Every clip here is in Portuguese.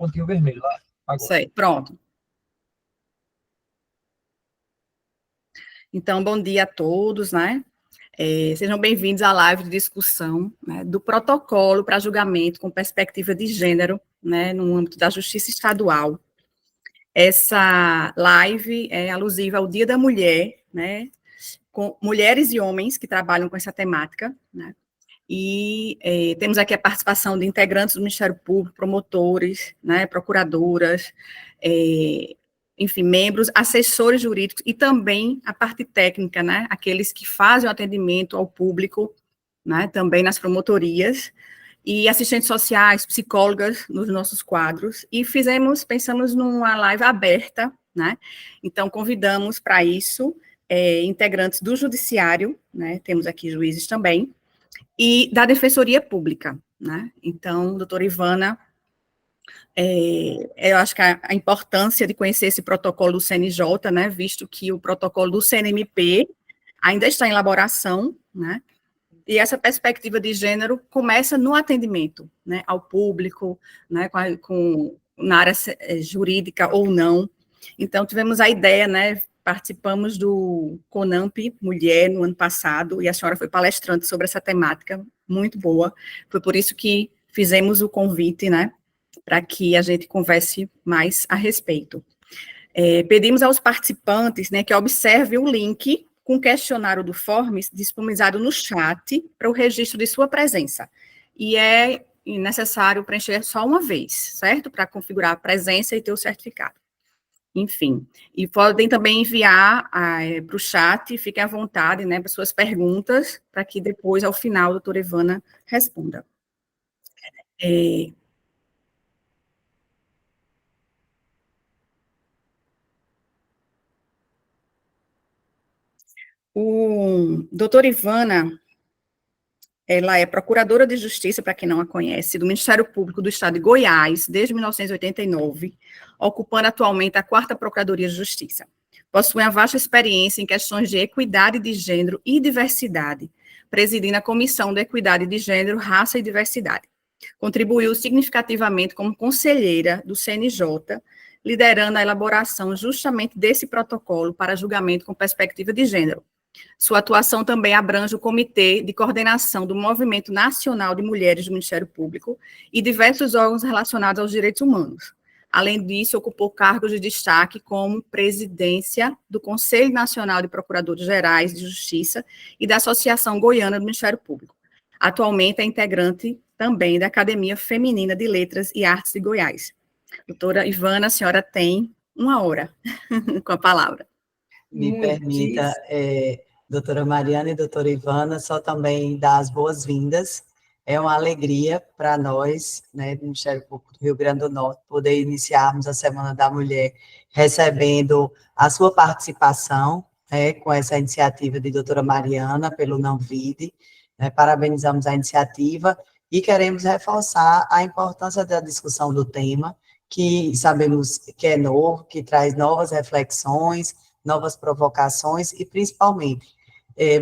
pontinho vermelho lá. Agora. Sei, pronto. Então, bom dia a todos, né? Sejam bem-vindos à live de discussão, né, do protocolo para julgamento com perspectiva de gênero, né, no âmbito da Justiça Estadual. Essa live é alusiva ao Dia da Mulher, né, com mulheres e homens que trabalham com essa temática, né, e temos aqui a participação de integrantes do Ministério Público, promotores, né, procuradoras, enfim, membros, assessores jurídicos e também a parte técnica, né, aqueles que fazem o atendimento ao público, né, também nas promotorias, e assistentes sociais, psicólogas nos nossos quadros, e pensamos numa live aberta, né, então convidamos para isso integrantes do Judiciário, né, temos aqui juízes também, e da Defensoria Pública, né, então, doutora Ivana, eu acho que a importância de conhecer esse protocolo do CNJ, né, visto que o protocolo do CNMP ainda está em elaboração, né, e essa perspectiva de gênero começa no atendimento, né, ao público, né, na área jurídica ou não. Então, tivemos a ideia, né, participamos do CONAMP Mulher no ano passado, e a senhora foi palestrante sobre essa temática, muito boa, foi por isso que fizemos o convite, né, para que a gente converse mais a respeito. Pedimos aos participantes, né, que observem o link com o questionário do Forms disponibilizado no chat para o registro de sua presença. E é necessário preencher só uma vez, certo? Para configurar a presença e ter o certificado. Enfim, e podem também enviar para o chat, fiquem à vontade, né, para suas perguntas, para que depois, ao final, a doutora Ivana responda. Doutora Ivana, ela é procuradora de justiça, para quem não a conhece, do Ministério Público do Estado de Goiás, desde 1989, ocupando atualmente a 4ª Procuradoria de Justiça. Possui uma vasta experiência em questões de equidade de gênero e diversidade, presidindo a Comissão de Equidade de Gênero, Raça e Diversidade. Contribuiu significativamente como conselheira do CNJ, liderando a elaboração justamente desse protocolo para julgamento com perspectiva de gênero. Sua atuação também abrange o Comitê de Coordenação do Movimento Nacional de Mulheres do Ministério Público e diversos órgãos relacionados aos direitos humanos. Além disso, ocupou cargos de destaque como presidência do Conselho Nacional de Procuradores-Gerais de Justiça e da Associação Goiana do Ministério Público. Atualmente é integrante também da Academia Feminina de Letras e Artes de Goiás. Doutora Ivana, a senhora tem 1 hora com a palavra. Me permita, doutora Mariana e doutora Ivana, só também dar as boas-vindas. É uma alegria para nós, né, do Ministério Público do Rio Grande do Norte, poder iniciarmos a Semana da Mulher recebendo a sua participação, né, com essa iniciativa de doutora Mariana, pelo Não-Vide, né, parabenizamos a iniciativa e queremos reforçar a importância da discussão do tema, que sabemos que é novo, que traz novas reflexões, novas provocações e, principalmente,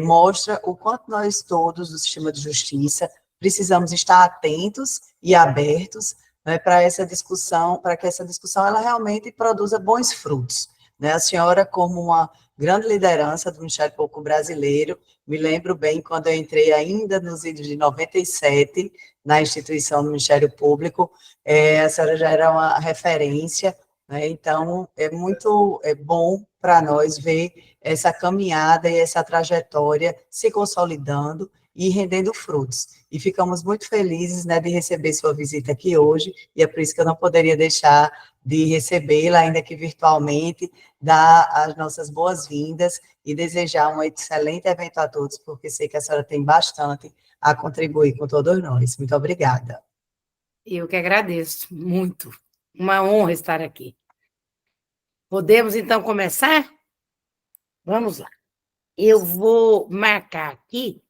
mostra o quanto nós todos, do sistema de justiça, precisamos estar atentos e abertos, né, para essa discussão, para que essa discussão ela realmente produza bons frutos. Né? A senhora, como uma grande liderança do Ministério Público Brasileiro, me lembro bem quando eu entrei ainda nos idos de 97, na instituição do Ministério Público, a senhora já era uma referência, né? Então, é muito bom para nós ver essa caminhada e essa trajetória se consolidando e rendendo frutos. E ficamos muito felizes, né, de receber sua visita aqui hoje, e é por isso que eu não poderia deixar de recebê-la, ainda que virtualmente, dar as nossas boas-vindas e desejar um excelente evento a todos, porque sei que a senhora tem bastante a contribuir com todos nós. Muito obrigada. Eu que agradeço, muito. Uma honra estar aqui. Podemos, então, começar? Vamos lá. Eu vou marcar aqui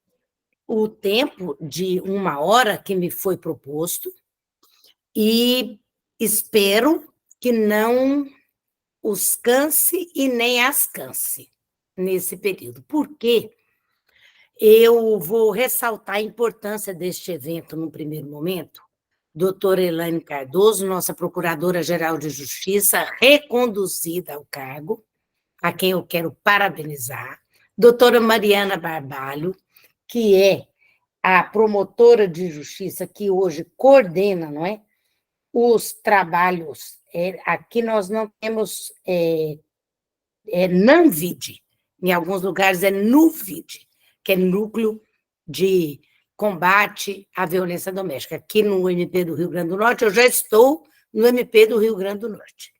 o tempo de 1 hora que me foi proposto e espero que não os canse e nem as canse nesse período. Por quê? Eu vou ressaltar a importância deste evento no primeiro momento, doutora Elaine Cardoso, nossa Procuradora-Geral de Justiça, reconduzida ao cargo, a quem eu quero parabenizar, doutora Mariana Barbalho, que é a promotora de justiça que hoje coordena, não é, os trabalhos. Aqui nós não temos NANVID, em alguns lugares é NUVID, que é Núcleo de Combate à Violência Doméstica. Aqui no MP do Rio Grande do Norte, eu já estou no MP do Rio Grande do Norte.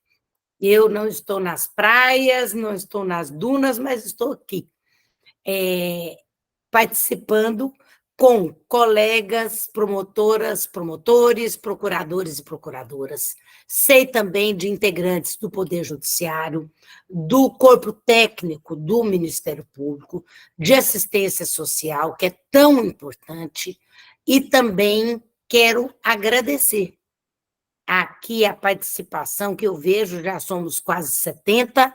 Eu não estou nas praias, não estou nas dunas, mas estou aqui, participando com colegas, promotoras, promotores, procuradores e procuradoras. Sei também de integrantes do Poder Judiciário, do corpo técnico do Ministério Público, de assistência social, que é tão importante, e também quero agradecer aqui a participação que eu vejo, já somos quase 70,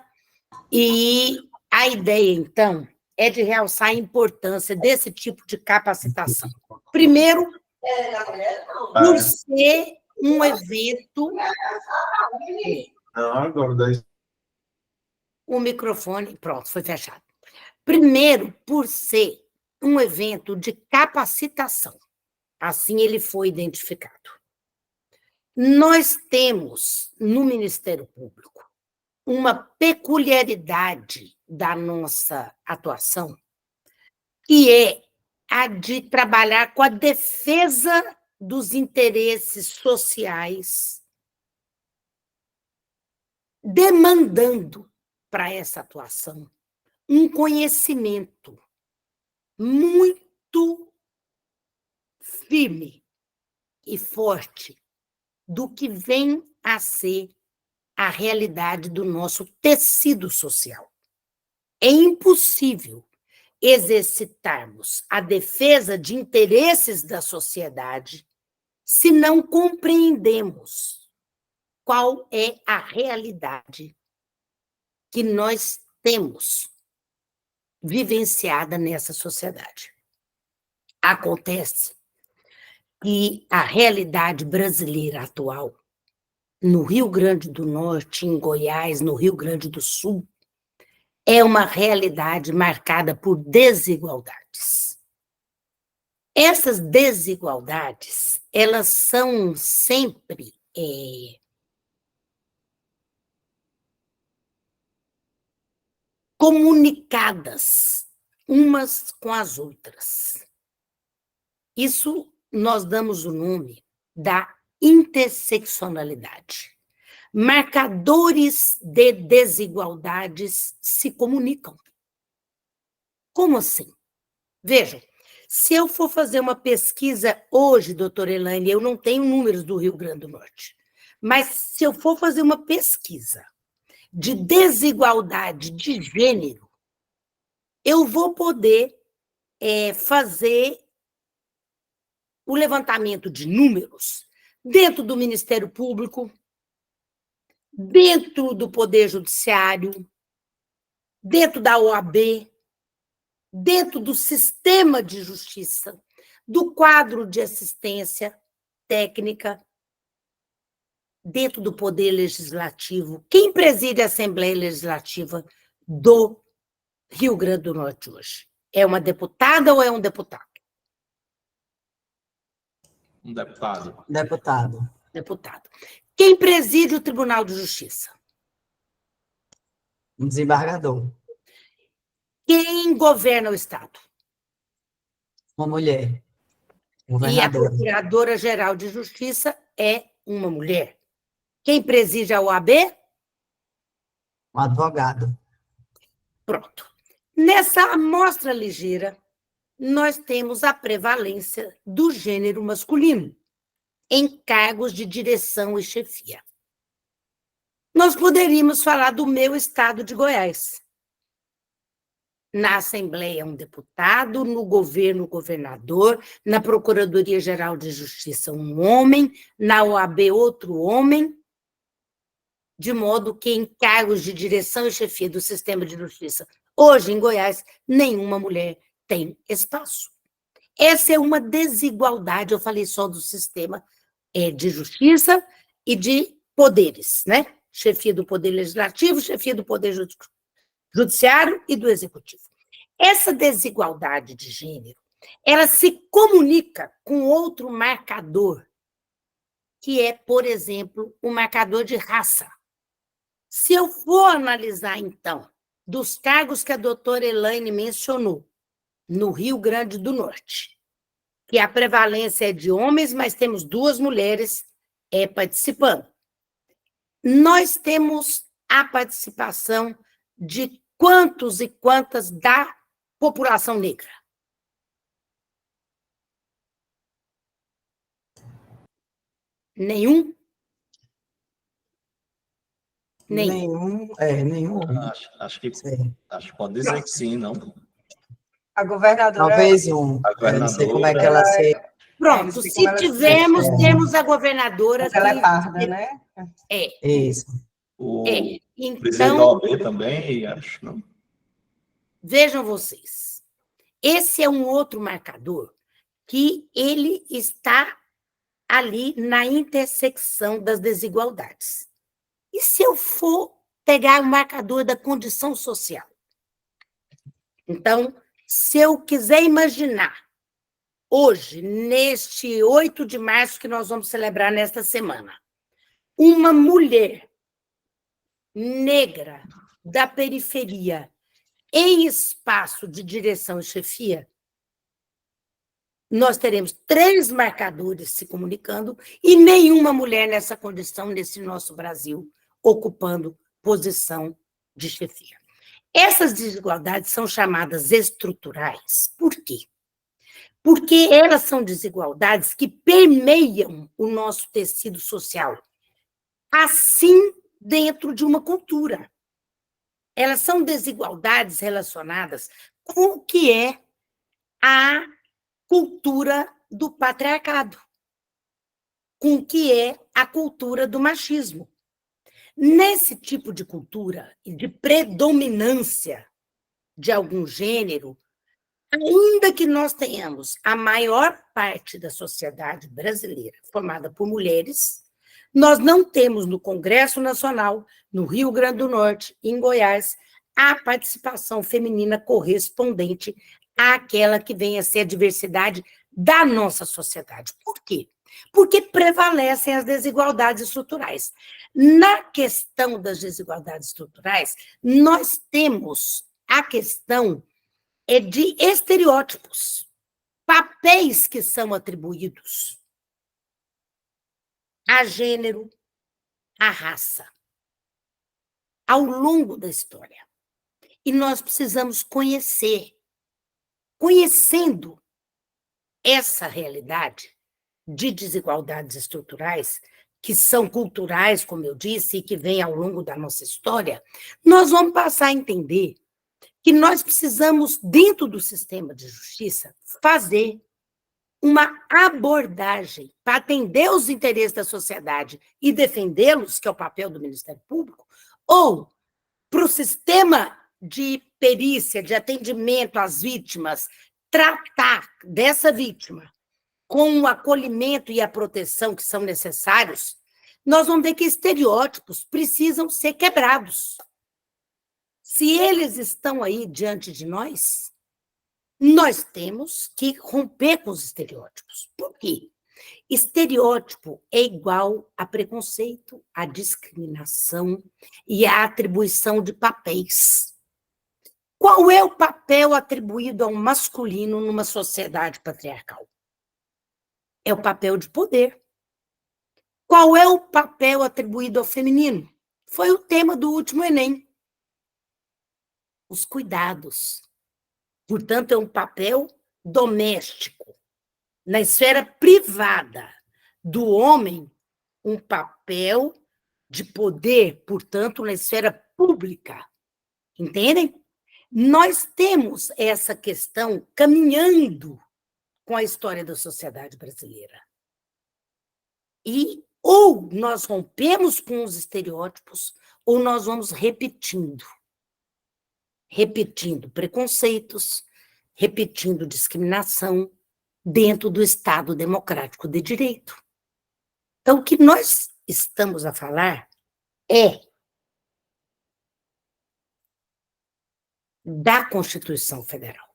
e a ideia, então, é de realçar a importância desse tipo de capacitação. Primeiro, por ser um evento... O microfone, pronto, foi fechado. Primeiro, por ser um evento de capacitação. Assim ele foi identificado. Nós temos, no Ministério Público, uma peculiaridade da nossa atuação, que é a de trabalhar com a defesa dos interesses sociais, demandando para essa atuação um conhecimento muito firme e forte do que vem a ser a realidade do nosso tecido social. É impossível exercitarmos a defesa de interesses da sociedade se não compreendemos qual é a realidade que nós temos vivenciada nessa sociedade. Acontece que a realidade brasileira atual, no Rio Grande do Norte, em Goiás, no Rio Grande do Sul, é uma realidade marcada por desigualdades. Essas desigualdades, elas são sempre comunicadas umas com as outras. Isso nós damos o nome da interseccionalidade. Marcadores de desigualdades se comunicam. Como assim? Vejam, se eu for fazer uma pesquisa hoje, doutora Elaine, eu não tenho números do Rio Grande do Norte, mas se eu for fazer uma pesquisa de desigualdade de gênero, eu vou poder fazer o levantamento de números dentro do Ministério Público, dentro do Poder Judiciário, dentro da OAB, dentro do sistema de justiça, do quadro de assistência técnica, dentro do Poder Legislativo. Quem preside a Assembleia Legislativa do Rio Grande do Norte hoje? É uma deputada ou é um deputado? Um deputado. Deputado. Deputado. Quem preside o Tribunal de Justiça? Um desembargador. Quem governa o Estado? Uma mulher. E a Governadora. Procuradora-Geral de Justiça é uma mulher. Quem preside a OAB? Um advogado. Pronto. Nessa amostra ligeira, nós temos a prevalência do gênero masculino em cargos de direção e chefia. Nós poderíamos falar do meu estado de Goiás. Na Assembleia, um deputado, no governo, o governador, na Procuradoria-Geral de Justiça, um homem, na OAB, outro homem, de modo que em cargos de direção e chefia do sistema de justiça, hoje em Goiás, nenhuma mulher tem espaço. Essa é uma desigualdade, eu falei só do sistema de justiça e de poderes, né? Chefia do poder legislativo, chefia do poder judiciário e do executivo. Essa desigualdade de gênero, ela se comunica com outro marcador, que é, por exemplo, o marcador de raça. Se eu for analisar, então, dos cargos que a doutora Elaine mencionou, no Rio Grande do Norte, que a prevalência é de homens, mas temos 2 mulheres participando. Nós temos a participação de quantos e quantas da população negra? Nenhum? Nenhum. Nenhum. Acho que Sim. pode dizer que sim, não? A governadora... Talvez um. A Eu não sei como é que governadora- ela se... Pronto, não sei se como ela se tivermos, veste. temos a governadora Mas ela é que... parda, né? Isso. O presidente da Então, OAB também, acho, não? vejam vocês, esse é um outro marcador que ele está ali na intersecção das desigualdades. E se eu for pegar o marcador da condição social? Então, se eu quiser imaginar, hoje, neste 8 de março, que nós vamos celebrar nesta semana, uma mulher negra da periferia em espaço de direção e chefia, nós teremos 3 marcadores se comunicando e nenhuma mulher nessa condição, nesse nosso Brasil, ocupando posição de chefia. Essas desigualdades são chamadas estruturais. Por quê? Porque elas são desigualdades que permeiam o nosso tecido social, assim dentro de uma cultura. Elas são desigualdades relacionadas com o que é a cultura do patriarcado, com o que é a cultura do machismo. Nesse tipo de cultura e de predominância de algum gênero, ainda que nós tenhamos a maior parte da sociedade brasileira formada por mulheres, nós não temos no Congresso Nacional, no Rio Grande do Norte, em Goiás, a participação feminina correspondente àquela que vem a ser a diversidade da nossa sociedade. Por quê? Porque prevalecem as desigualdades estruturais. Na questão das desigualdades estruturais, nós temos a questão de estereótipos, papéis que são atribuídos a gênero, a raça, ao longo da história. E nós precisamos conhecer. Conhecendo essa realidade de desigualdades estruturais, que são culturais, como eu disse, e que vêm ao longo da nossa história, nós vamos passar a entender que nós precisamos, dentro do sistema de justiça, fazer uma abordagem para atender os interesses da sociedade e defendê-los, que é o papel do Ministério Público, ou para o sistema de perícia, de atendimento às vítimas, tratar dessa vítima com o acolhimento e a proteção que são necessários, nós vamos ver que estereótipos precisam ser quebrados. Se eles estão aí diante de nós, nós temos que romper com os estereótipos. Por quê? Estereótipo é igual a preconceito, a discriminação e a atribuição de papéis. Qual é o papel atribuído ao masculino numa sociedade patriarcal? É o papel de poder. Qual é o papel atribuído ao feminino? Foi o tema do último Enem. Os cuidados. Portanto, é um papel doméstico. Na esfera privada do homem, um papel de poder, portanto, na esfera pública. Entendem? Nós temos essa questão caminhando com a história da sociedade brasileira. E ou nós rompemos com os estereótipos, ou nós vamos repetindo preconceitos, repetindo discriminação dentro do Estado democrático de direito. Então, o que nós estamos a falar é da Constituição Federal.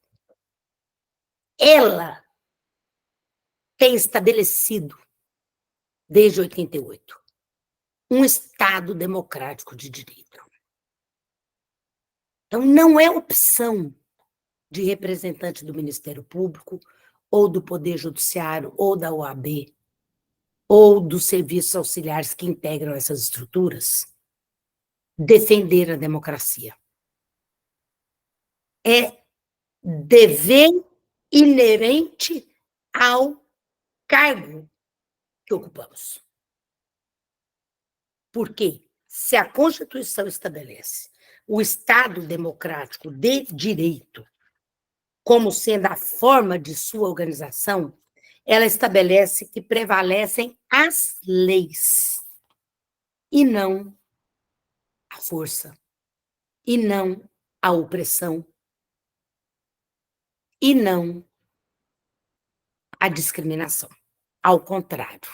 Ela tem estabelecido, desde 88, um Estado democrático de direito. Então, não é opção de representante do Ministério Público, ou do Poder Judiciário, ou da OAB, ou dos serviços auxiliares que integram essas estruturas, defender a democracia. É dever inerente ao cargo que ocupamos. Por quê? Se a Constituição estabelece o Estado democrático de direito como sendo a forma de sua organização, ela estabelece que prevalecem as leis e não a força, e não a opressão, e não a discriminação. Ao contrário,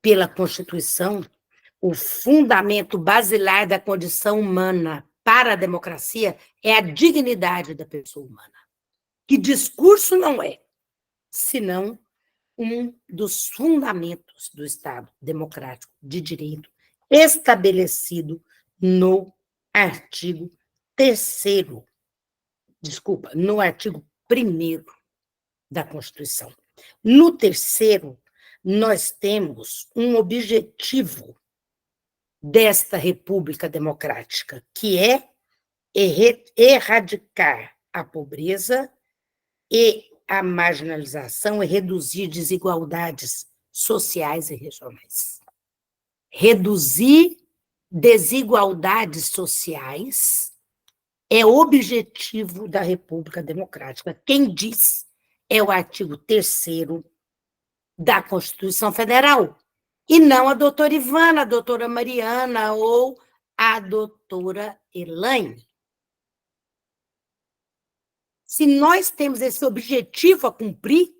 pela Constituição, o fundamento basilar da condição humana para a democracia é a dignidade da pessoa humana. Que discurso não é, senão um dos fundamentos do Estado democrático de direito estabelecido no artigo 3º, no artigo 1º da Constituição. No 3º, nós temos um objetivo desta República Democrática, que é erradicar a pobreza e a marginalização e reduzir desigualdades sociais e regionais. Reduzir desigualdades sociais é objetivo da República Democrática. Quem diz é o artigo 3º da Constituição Federal, e não a doutora Ivana, a doutora Mariana ou a doutora Elaine. Se nós temos esse objetivo a cumprir,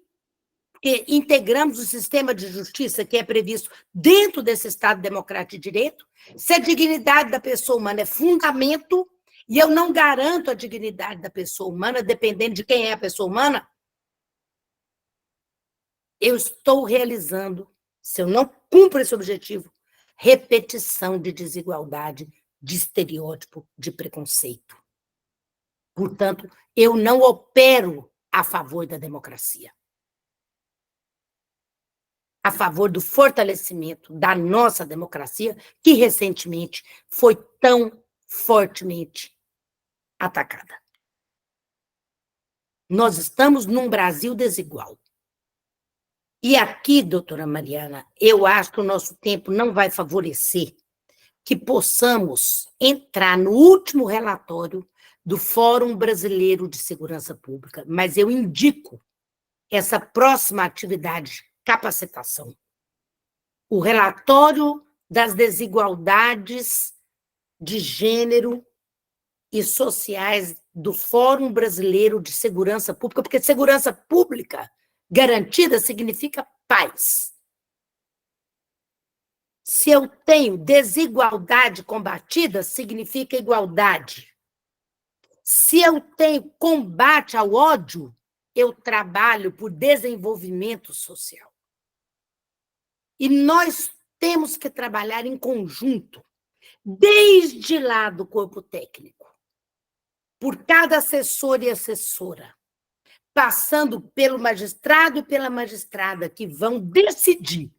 porque integramos o sistema de justiça que é previsto dentro desse Estado democrático de direito, se a dignidade da pessoa humana é fundamento, e eu não garanto a dignidade da pessoa humana, dependendo de quem é a pessoa humana, eu estou realizando, se eu não cumpro esse objetivo, repetição de desigualdade, de estereótipo, de preconceito. Portanto, eu não opero a favor da democracia, a favor do fortalecimento da nossa democracia, que recentemente foi tão fortemente atacada. Nós estamos num Brasil desigual. E aqui, doutora Mariana, eu acho que o nosso tempo não vai favorecer que possamos entrar no último relatório do Fórum Brasileiro de Segurança Pública, mas eu indico essa próxima atividade de capacitação. O relatório das desigualdades de gênero e sociais do Fórum Brasileiro de Segurança Pública, porque segurança pública garantida significa paz. Se eu tenho desigualdade combatida, significa igualdade. Se eu tenho combate ao ódio, eu trabalho por desenvolvimento social. E nós temos que trabalhar em conjunto, desde lá do corpo técnico, por cada assessor e assessora, passando pelo magistrado e pela magistrada, que vão decidir,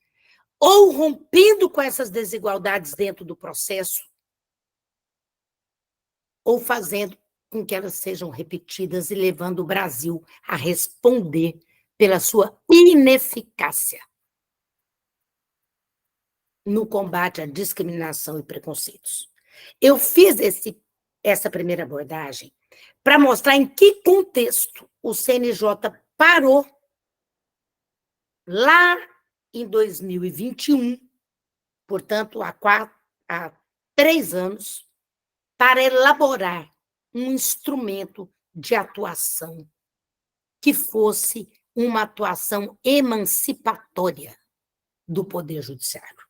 ou rompendo com essas desigualdades dentro do processo, ou fazendo com que elas sejam repetidas e levando o Brasil a responder pela sua ineficácia no combate à discriminação e preconceitos. Eu fiz essa primeira abordagem para mostrar em que contexto o CNJ parou lá em 2021, portanto, há 3 anos, para elaborar um instrumento de atuação que fosse uma atuação emancipatória, do Poder Judiciário.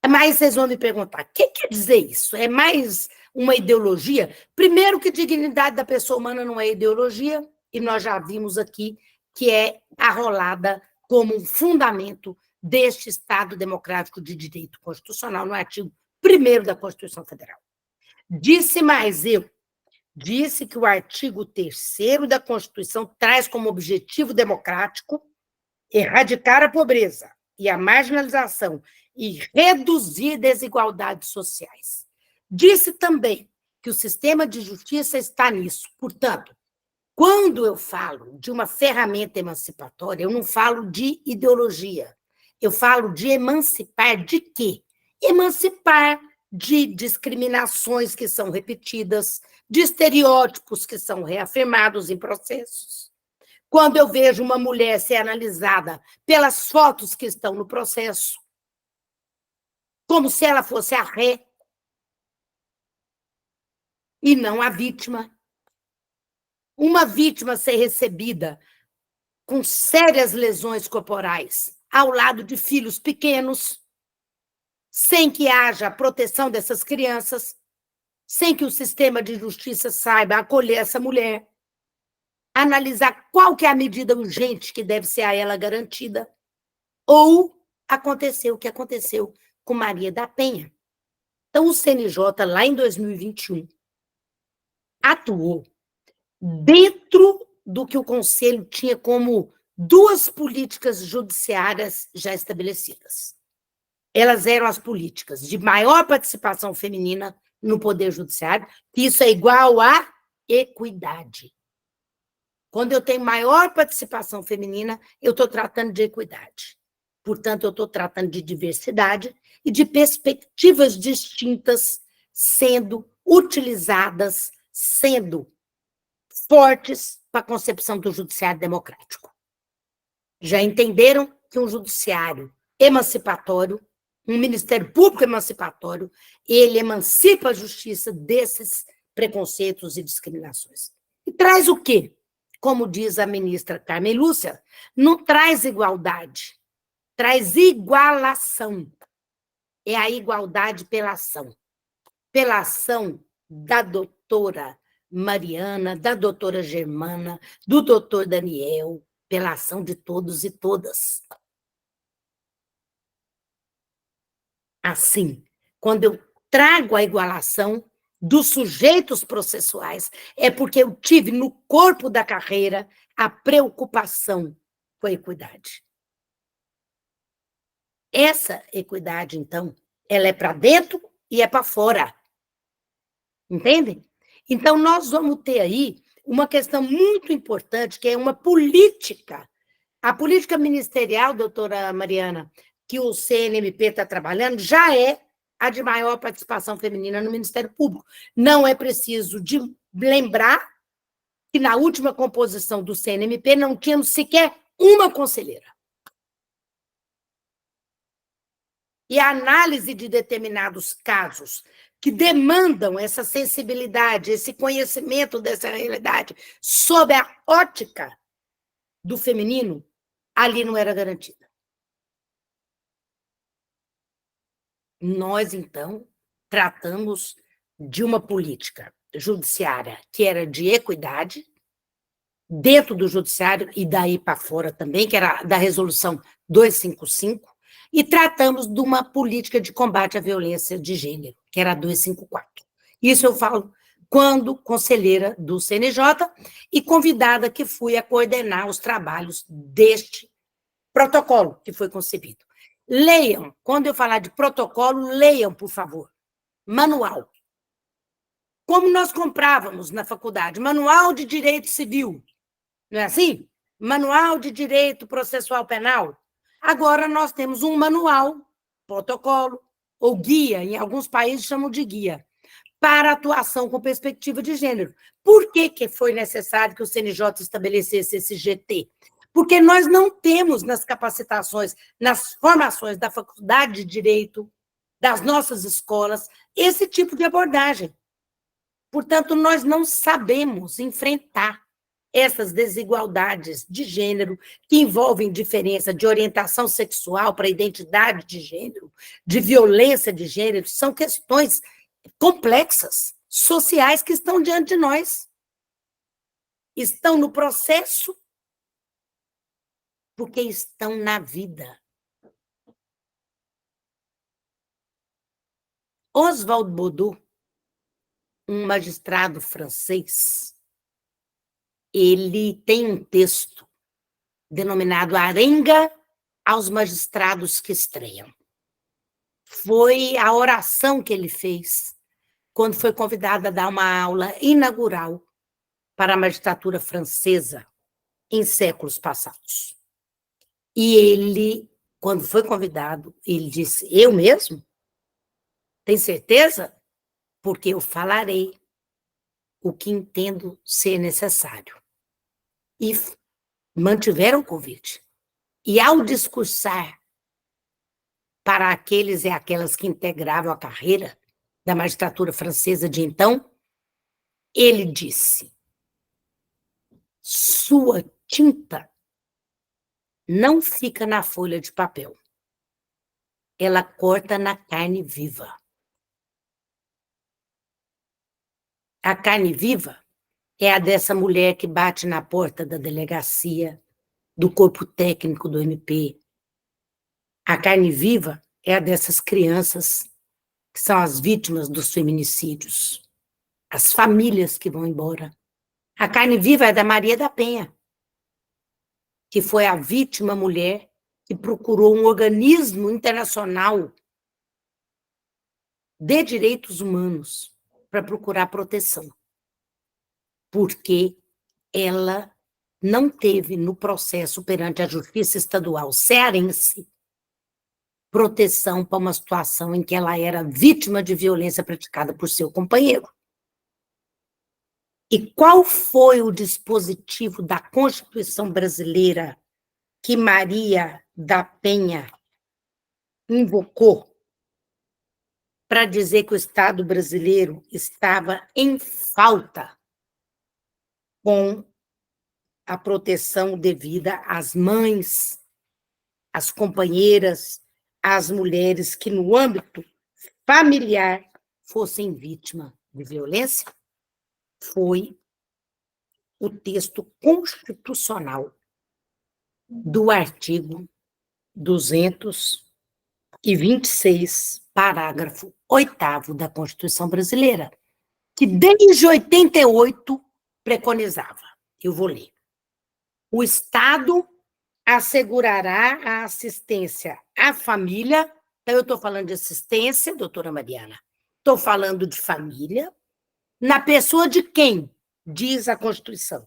Mas vocês vão me perguntar, o que quer dizer isso? É mais uma ideologia? Primeiro que dignidade da pessoa humana não é ideologia, e nós já vimos aqui que é arrolada como um fundamento deste Estado Democrático de Direito Constitucional, no artigo 1º da Constituição Federal. Disse mais eu, disse que o artigo 3º da Constituição traz como objetivo democrático erradicar a pobreza e a marginalização e reduzir desigualdades sociais. Disse também que o sistema de justiça está nisso. Portanto, quando eu falo de uma ferramenta emancipatória, eu não falo de ideologia. Eu falo de emancipar de quê? Emancipar de discriminações que são repetidas, de estereótipos que são reafirmados em processos. Quando eu vejo uma mulher ser analisada pelas fotos que estão no processo, como se ela fosse a ré e não a vítima. Uma vítima ser recebida com sérias lesões corporais ao lado de filhos pequenos, sem que haja a proteção dessas crianças, sem que o sistema de justiça saiba acolher essa mulher, analisar qual que é a medida urgente que deve ser a ela garantida, ou aconteceu o que aconteceu com Maria da Penha. Então, o CNJ, lá em 2021, atuou dentro do que o Conselho tinha como 2 políticas judiciárias já estabelecidas. Elas eram as políticas de maior participação feminina no Poder Judiciário, que isso é igual a equidade. Quando eu tenho maior participação feminina, eu estou tratando de equidade. Portanto, eu estou tratando de diversidade e de perspectivas distintas sendo utilizadas, sendo fortes para a concepção do judiciário democrático. Já entenderam que um judiciário emancipatório, um Ministério Público emancipatório, ele emancipa a justiça desses preconceitos e discriminações. E traz o quê? Como diz a ministra Carmen Lúcia, não traz igualdade, traz igualação. É a igualdade pela ação. Pela ação da doutora Mariana, da doutora Germana, do doutor Daniel, pela ação de todos e todas. Assim, quando eu trago a igualação dos sujeitos processuais, é porque eu tive no corpo da carreira a preocupação com a equidade. Essa equidade, então, ela é para dentro e é para fora. Entendem? Então, nós vamos ter aí uma questão muito importante, que é uma política. A política ministerial, doutora Mariana, que o CNMP está trabalhando, já é a de maior participação feminina no Ministério Público. Não é preciso de lembrar que na última composição do CNMP não tínhamos sequer uma conselheira. E a análise de determinados casos que demandam essa sensibilidade, esse conhecimento dessa realidade sob a ótica do feminino, ali não era garantida. Nós, então, tratamos de uma política judiciária que era de equidade, dentro do judiciário e daí para fora também, que era da resolução 255, e tratamos de uma política de combate à violência de gênero, que era a 254. Isso eu falo quando conselheira do CNJ e convidada que fui a coordenar os trabalhos deste protocolo que foi concebido. Leiam, quando eu falar de protocolo, leiam, por favor. Manual. Como nós comprávamos na faculdade, manual de direito civil, não é assim? Manual de direito processual penal. Agora nós temos um manual, protocolo, ou guia, em alguns países chamam de guia, para atuação com perspectiva de gênero. Por que foi necessário que o CNJ estabelecesse esse GT? Porque nós não temos nas capacitações, nas formações da Faculdade de Direito, das nossas escolas, esse tipo de abordagem. Portanto, nós não sabemos enfrentar essas desigualdades de gênero, que envolvem diferença de orientação sexual para identidade de gênero, de violência de gênero, são questões complexas, sociais, que estão diante de nós. Estão no processo, porque estão na vida. Oswald Baudot, um magistrado francês, ele tem um texto denominado Arenga aos Magistrados que Estreiam. Foi a oração que ele fez quando foi convidado a dar uma aula inaugural para a magistratura francesa em séculos passados. E ele, quando foi convidado, ele disse: eu mesmo? Tem certeza? Porque eu falarei o que entendo ser necessário. E mantiveram o convite. E ao discursar para aqueles e aquelas que integravam a carreira da magistratura francesa de então, ele disse: sua tinta não fica na folha de papel. Ela corta na carne viva. A carne viva é a dessa mulher que bate na porta da delegacia, do corpo técnico do MP. A carne viva é a dessas crianças que são as vítimas dos feminicídios, as famílias que vão embora. A carne viva é da Maria da Penha, que foi a vítima mulher que procurou um organismo internacional de direitos humanos para procurar proteção, porque ela não teve no processo perante a Justiça Estadual cearense proteção para uma situação em que ela era vítima de violência praticada por seu companheiro. E qual foi o dispositivo da Constituição brasileira que Maria da Penha invocou para dizer que o Estado brasileiro estava em falta com a proteção devida às mães, às companheiras, às mulheres que, no âmbito familiar, fossem vítimas de violência? Foi o texto constitucional do artigo 226, parágrafo 8º da Constituição brasileira, que desde 88 preconizava. Eu vou ler. O Estado assegurará a assistência à família. Então, eu estou falando de assistência, doutora Mariana. Estou falando de família. Na pessoa de quem? Diz a Constituição.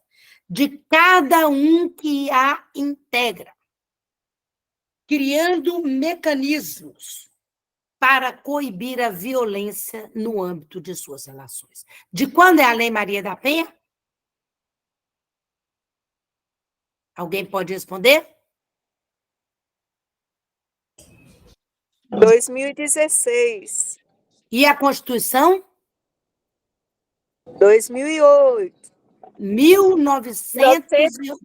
De cada um que a integra, criando mecanismos para coibir a violência no âmbito de suas relações. De quando é a Lei Maria da Penha? Alguém pode responder? 2016. E a Constituição? 2008. 1988.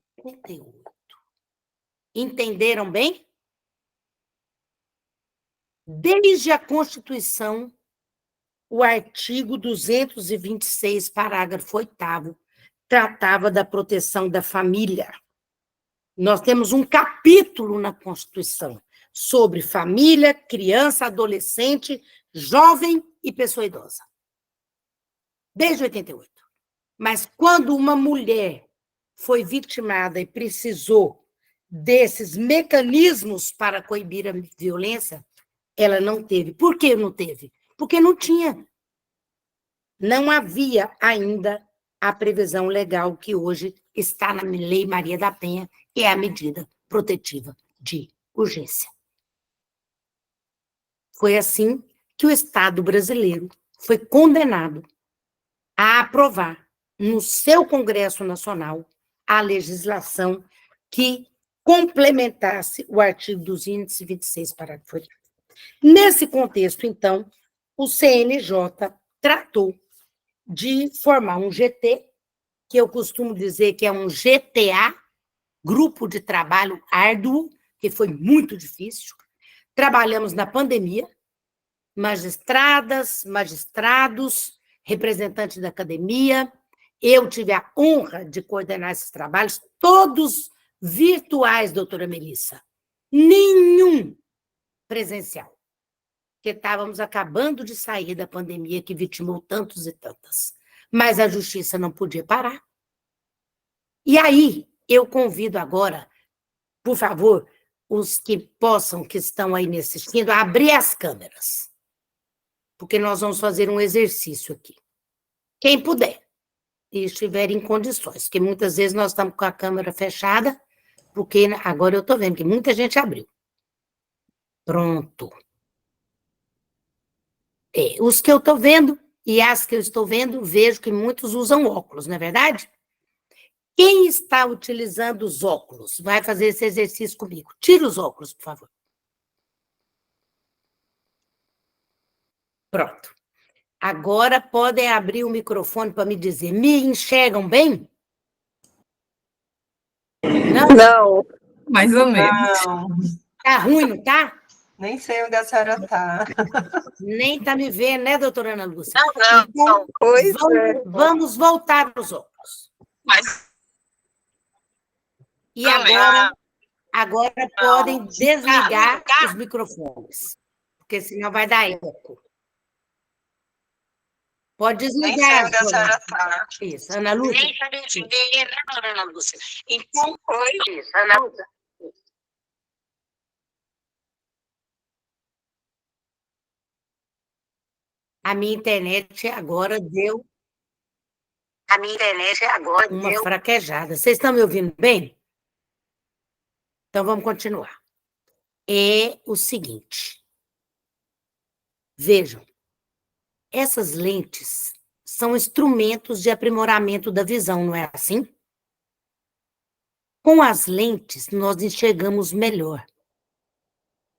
Entenderam bem? Desde a Constituição, o artigo 226, parágrafo 8º, tratava da proteção da família. Nós temos um capítulo na Constituição sobre família, criança, adolescente, jovem e pessoa idosa. Desde 88. Mas quando uma mulher foi vitimada e precisou desses mecanismos para coibir a violência, ela não teve. Por que não teve? Porque não tinha. Não havia ainda a previsão legal que hoje está na Lei Maria da Penha, que é a medida protetiva de urgência. Foi assim que o Estado brasileiro foi condenado a aprovar no seu Congresso Nacional a legislação que complementasse o artigo 226, parágrafo 8º. Nesse contexto, então, o CNJ tratou de formar um GT que eu costumo dizer que é um GTA, Grupo de Trabalho Árduo, que foi muito difícil. Trabalhamos na pandemia, magistradas, magistrados, representantes da academia. Eu tive a honra de coordenar esses trabalhos, todos virtuais, doutora Melissa. Nenhum presencial, porque estávamos acabando de sair da pandemia que vitimou tantos e tantas. Mas a justiça não podia parar. E aí, eu convido agora, por favor, os que possam, que estão aí me assistindo, a abrir as câmeras, porque nós vamos fazer um exercício aqui. Quem puder e estiver em condições, porque muitas vezes nós estamos com a câmera fechada, porque agora eu estou vendo que muita gente abriu. Pronto. Os que eu estou vendo e as que eu estou vendo, vejo que muitos usam óculos, não é verdade? Quem está utilizando os óculos vai fazer esse exercício comigo. Tira os óculos, por favor. Pronto. Agora podem abrir o microfone para me dizer, me enxergam bem? Não? Não. Mais ou menos. Não, Tá ruim, não tá? nem sei onde a senhora está. Nem tá me vendo, né, doutora Ana Lúcia? Não. Então, Pois é. vamos voltar aos óculos. Mas E também. agora podem desligar os microfones, porque senão vai dar eco. Pode Nem sei desligar. onde a senhora está. Isso, Ana Lúcia. Nem sabe ver, né, Ana Lúcia? Então, foi isso, Ana Lúcia. A minha internet agora deu A minha internet agora uma deu. fraquejada. Vocês estão me ouvindo bem? Então, vamos continuar. É o seguinte. Vejam, essas lentes são instrumentos de aprimoramento da visão, não é assim? Com as lentes, nós enxergamos melhor.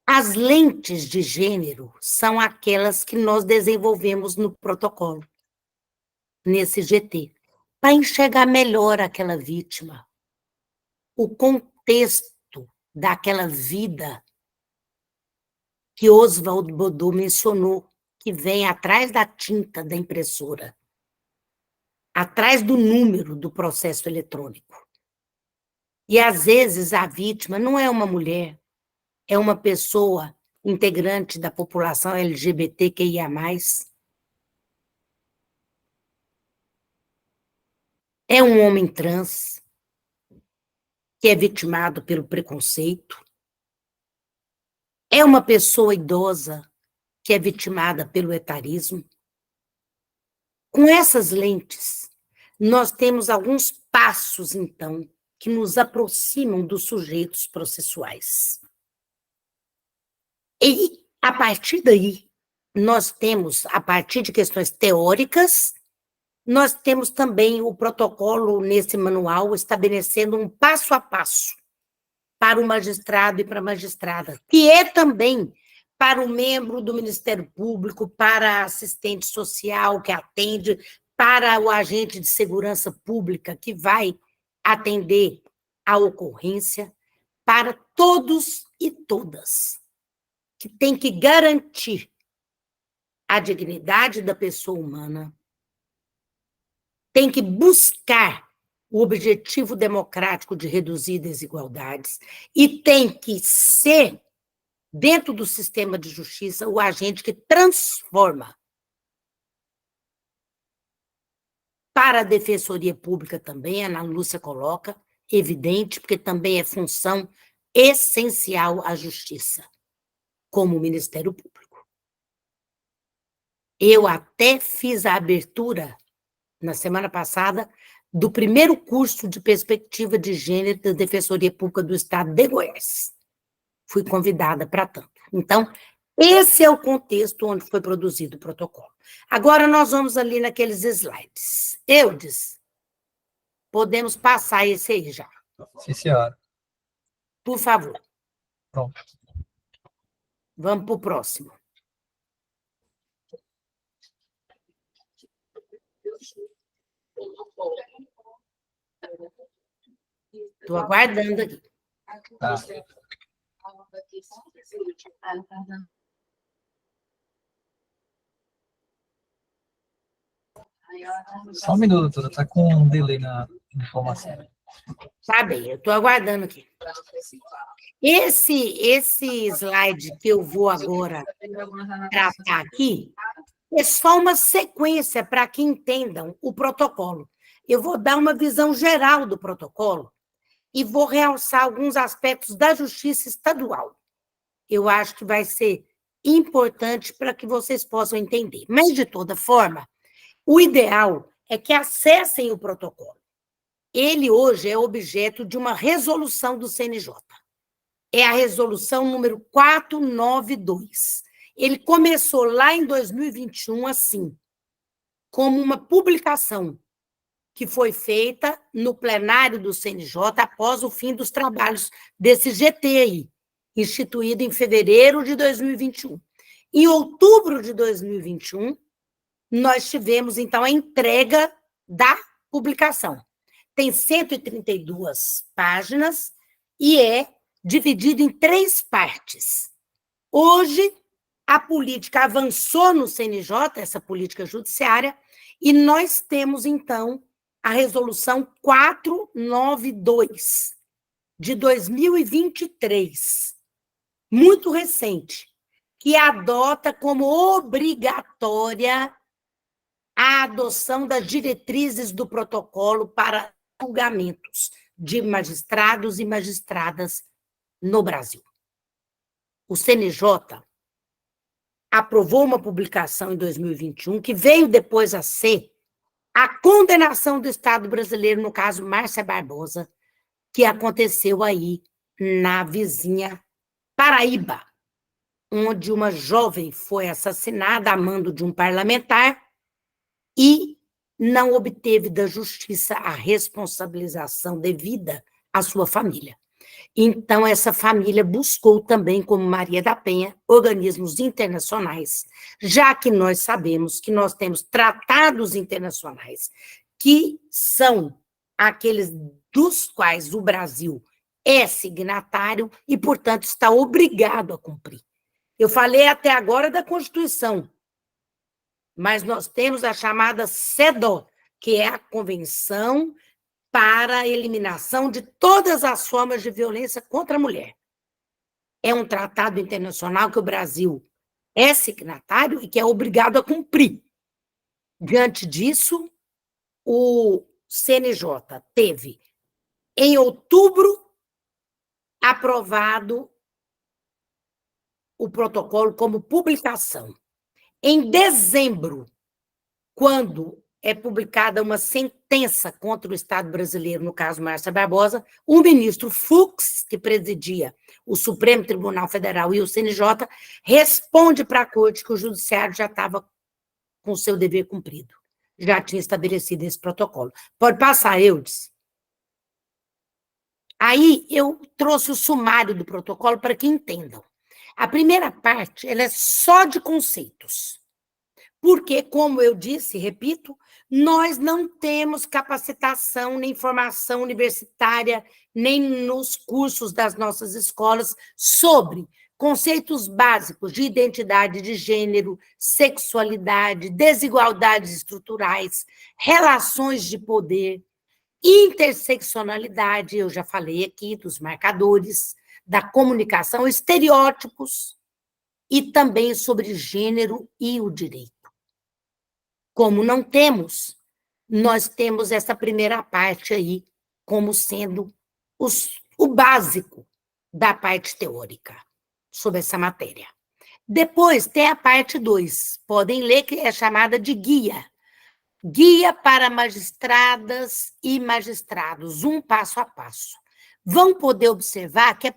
As lentes de gênero são aquelas que nós desenvolvemos no protocolo, nesse GT, para enxergar melhor aquela vítima, o contexto daquela vida que Oswald Baudot mencionou, que vem atrás da tinta da impressora, atrás do número do processo eletrônico. E, às vezes, a vítima não é uma mulher, é uma pessoa integrante da população LGBTQIA+. É um homem trans que é vitimado pelo preconceito. É uma pessoa idosa que é vitimada pelo etarismo. Com essas lentes, nós temos alguns passos, então, que nos aproximam dos sujeitos processuais. E, a partir daí, nós temos, a partir de questões teóricas, nós temos também o protocolo nesse manual estabelecendo um passo a passo para o magistrado e para a magistrada, que é também para o membro do Ministério Público, para a assistente social que atende, para o agente de segurança pública que vai atender a ocorrência, para todos e todas, que tem que garantir a dignidade da pessoa humana, tem que buscar o objetivo democrático de reduzir desigualdades e tem que ser, dentro do sistema de justiça, o agente que transforma. Para a Defensoria Pública também, a Ana Lúcia coloca, evidente, porque também é função essencial à justiça, como o Ministério Público. Eu até fiz a abertura, na semana passada, do primeiro curso de perspectiva de gênero da Defensoria Pública do Estado de Goiás. Fui convidada para tanto. Então, esse é o contexto onde foi produzido o protocolo. Agora nós vamos ali naqueles slides. Eudes, podemos passar esse aí já. Sim, senhora. Por favor. Pronto. Vamos para o próximo. estou aguardando aqui. Tá. Só um minuto, doutora. Tá com um delay na informação. Tá bem, eu estou aguardando aqui. Esse slide que eu vou agora tratar aqui é só uma sequência para que entendam o protocolo. Eu vou dar uma visão geral do protocolo e vou realçar alguns aspectos da justiça estadual. Eu acho que vai ser importante para que vocês possam entender. Mas, de toda forma, o ideal é que acessem o protocolo. Ele hoje é objeto de uma resolução do CNJ. É a resolução número 492. Ele começou lá em 2021 assim, como uma publicação que foi feita no plenário do CNJ após o fim dos trabalhos desse GT aí, instituído em fevereiro de 2021. Em outubro de 2021, nós tivemos, então, a entrega da publicação. Tem 132 páginas e é dividido em 3 partes. Hoje, a política avançou no CNJ, essa política judiciária, e nós temos, então, a resolução 492, de 2023, muito recente, que adota como obrigatória a adoção das diretrizes do protocolo para julgamentos de magistrados e magistradas no Brasil. O CNJ aprovou uma publicação em 2021 que veio depois a ser a condenação do Estado brasileiro, no caso Márcia Barbosa, que aconteceu aí na vizinha Paraíba, onde uma jovem foi assassinada a mando de um parlamentar e não obteve da justiça a responsabilização devida à sua família. Então, essa família buscou também, como Maria da Penha, organismos internacionais, já que nós sabemos que nós temos tratados internacionais que são aqueles dos quais o Brasil é signatário e, portanto, está obrigado a cumprir. Eu falei até agora da Constituição, mas nós temos a chamada CEDAW, que é a Convenção para a Eliminação de todas as formas de violência contra a mulher. É um tratado internacional que o Brasil é signatário e que é obrigado a cumprir. Diante disso, o CNJ teve, em outubro, aprovado o protocolo como publicação. Em dezembro, quando é publicada uma sentença contra o Estado brasileiro, no caso Márcia Barbosa, o ministro Fux, que presidia o Supremo Tribunal Federal e o CNJ, responde para a corte que o judiciário já estava com o seu dever cumprido, já tinha estabelecido esse protocolo. Pode passar, Eudes. Aí eu trouxe o sumário do protocolo para que entendam. A primeira parte, ela é só de conceitos. Porque, como eu disse, repito, nós não temos capacitação nem formação universitária, nem nos cursos das nossas escolas, sobre conceitos básicos de identidade de gênero, sexualidade, desigualdades estruturais, relações de poder, interseccionalidade, eu já falei aqui dos marcadores, da comunicação, estereótipos, e também sobre gênero e o direito. Como não temos, nós temos essa primeira parte aí como sendo o básico da parte teórica sobre essa matéria. Depois tem a parte 2, podem ler, que é chamada de guia. Guia para magistradas e magistrados, um passo a passo. Vão poder observar que a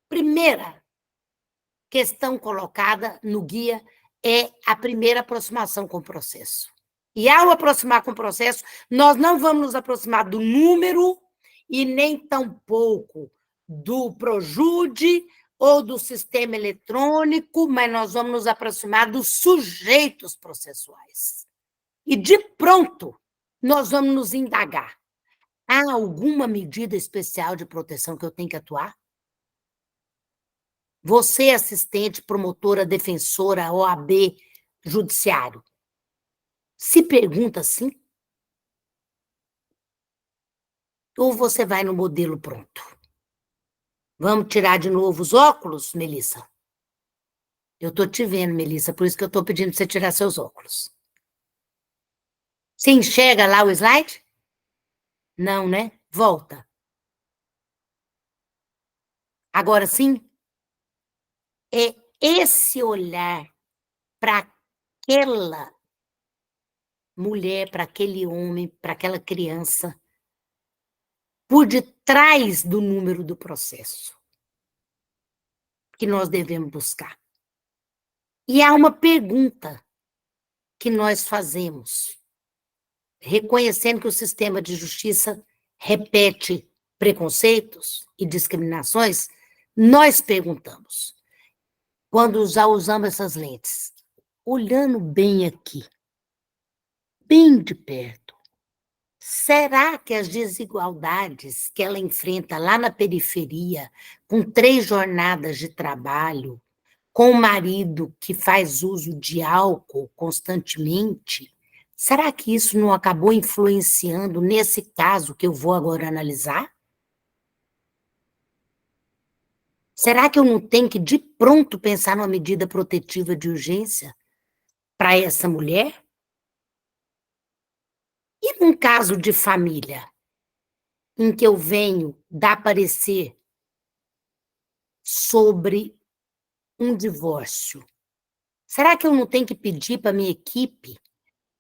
primeira questão colocada no guia é a primeira aproximação com o processo. E ao aproximar com o processo, nós não vamos nos aproximar do número e nem tampouco do Projude ou do sistema eletrônico, mas nós vamos nos aproximar dos sujeitos processuais. E, de pronto, nós vamos nos indagar. Há alguma medida especial de proteção que eu tenho que atuar? Você, assistente, promotora, defensora, OAB, judiciário, se pergunta assim? Ou você vai no modelo pronto? Vamos tirar de novo os óculos, Melissa? Eu estou te vendo, Melissa, por isso que eu estou pedindo para você tirar seus óculos. Você enxerga lá o slide? Não, né? Volta. Agora sim? É esse olhar para aquela mulher, para aquele homem, para aquela criança, por detrás do número do processo, que nós devemos buscar. E há uma pergunta que nós fazemos, reconhecendo que o sistema de justiça repete preconceitos e discriminações, nós perguntamos, quando já usamos essas lentes, olhando bem aqui, bem de perto, será que as desigualdades que ela enfrenta lá na periferia, com 3 jornadas de trabalho, com o marido que faz uso de álcool constantemente, será que isso não acabou influenciando nesse caso que eu vou agora analisar? Será que eu não tenho que, de pronto, pensar numa medida protetiva de urgência para essa mulher? E num caso de família, em que eu venho dar parecer sobre um divórcio, será que eu não tenho que pedir para a minha equipe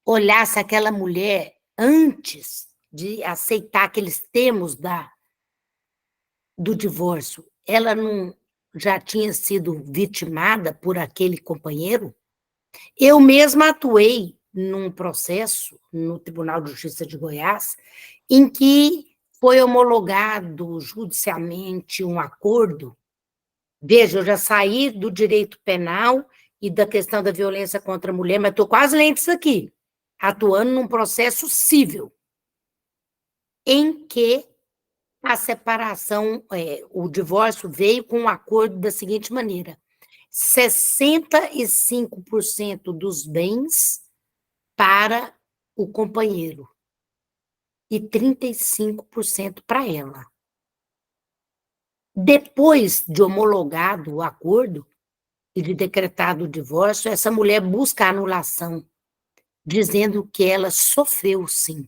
olhar se aquela mulher, antes de aceitar aqueles termos do divórcio, ela não já tinha sido vitimada por aquele companheiro? Eu mesma atuei num processo no Tribunal de Justiça de Goiás, em que foi homologado judicialmente um acordo. Veja, eu já saí do direito penal e da questão da violência contra a mulher, mas estou quase lendo isso aqui, atuando num processo civil, em que a separação, o divórcio veio com um acordo da seguinte maneira: 65% dos bens para o companheiro e 35% para ela. Depois de homologado o acordo e de decretado o divórcio, essa mulher busca a anulação, dizendo que ela sofreu, sim,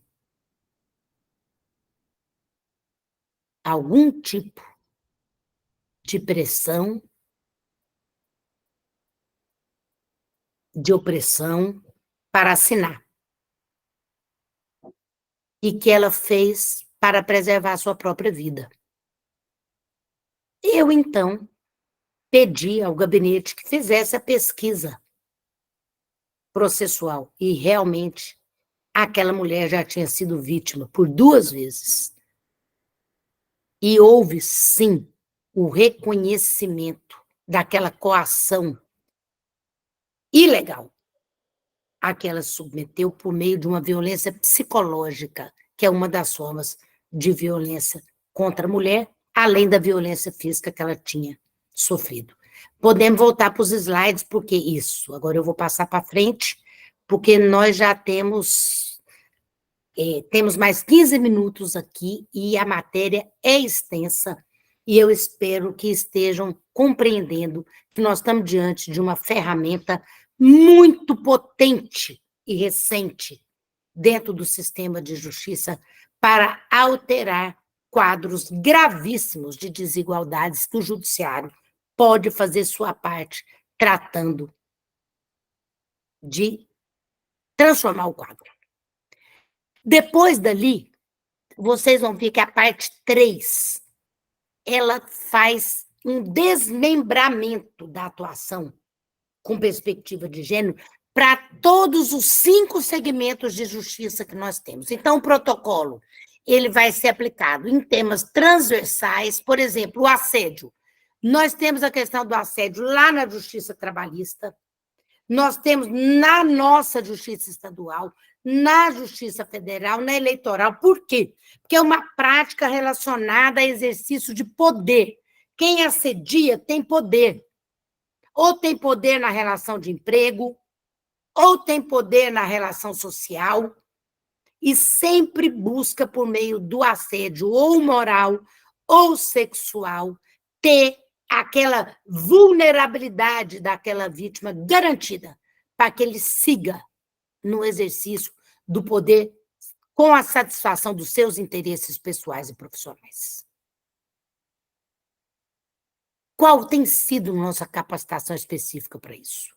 algum tipo de pressão, de opressão para assinar. E que ela fez para preservar sua própria vida. Eu, então, pedi ao gabinete que fizesse a pesquisa processual. E, realmente, aquela mulher já tinha sido vítima por 2 vezes. E houve, sim, o reconhecimento daquela coação ilegal a que ela se submeteu por meio de uma violência psicológica, que é uma das formas de violência contra a mulher, além da violência física que ela tinha sofrido. Podemos voltar para os slides, porque isso, agora eu vou passar para frente, porque nós já temos mais 15 minutos aqui e a matéria é extensa, e eu espero que estejam compreendendo que nós estamos diante de uma ferramenta muito potente e recente dentro do sistema de justiça para alterar quadros gravíssimos de desigualdades que o judiciário pode fazer sua parte tratando de transformar o quadro. Depois dali, vocês vão ver que a parte 3, ela faz um desmembramento da atuação com perspectiva de gênero para todos os 5 segmentos de justiça que nós temos. Então, o protocolo, ele vai ser aplicado em temas transversais, por exemplo, o assédio. Nós temos a questão do assédio lá na justiça trabalhista, nós temos na nossa justiça estadual, na Justiça Federal, na eleitoral. Por quê? Porque é uma prática relacionada a exercício de poder. Quem assedia tem poder. Ou tem poder na relação de emprego, ou tem poder na relação social, e sempre busca, por meio do assédio ou moral ou sexual, ter aquela vulnerabilidade daquela vítima garantida, para que ele siga no exercício do poder com a satisfação dos seus interesses pessoais e profissionais. Qual tem sido nossa capacitação específica para isso?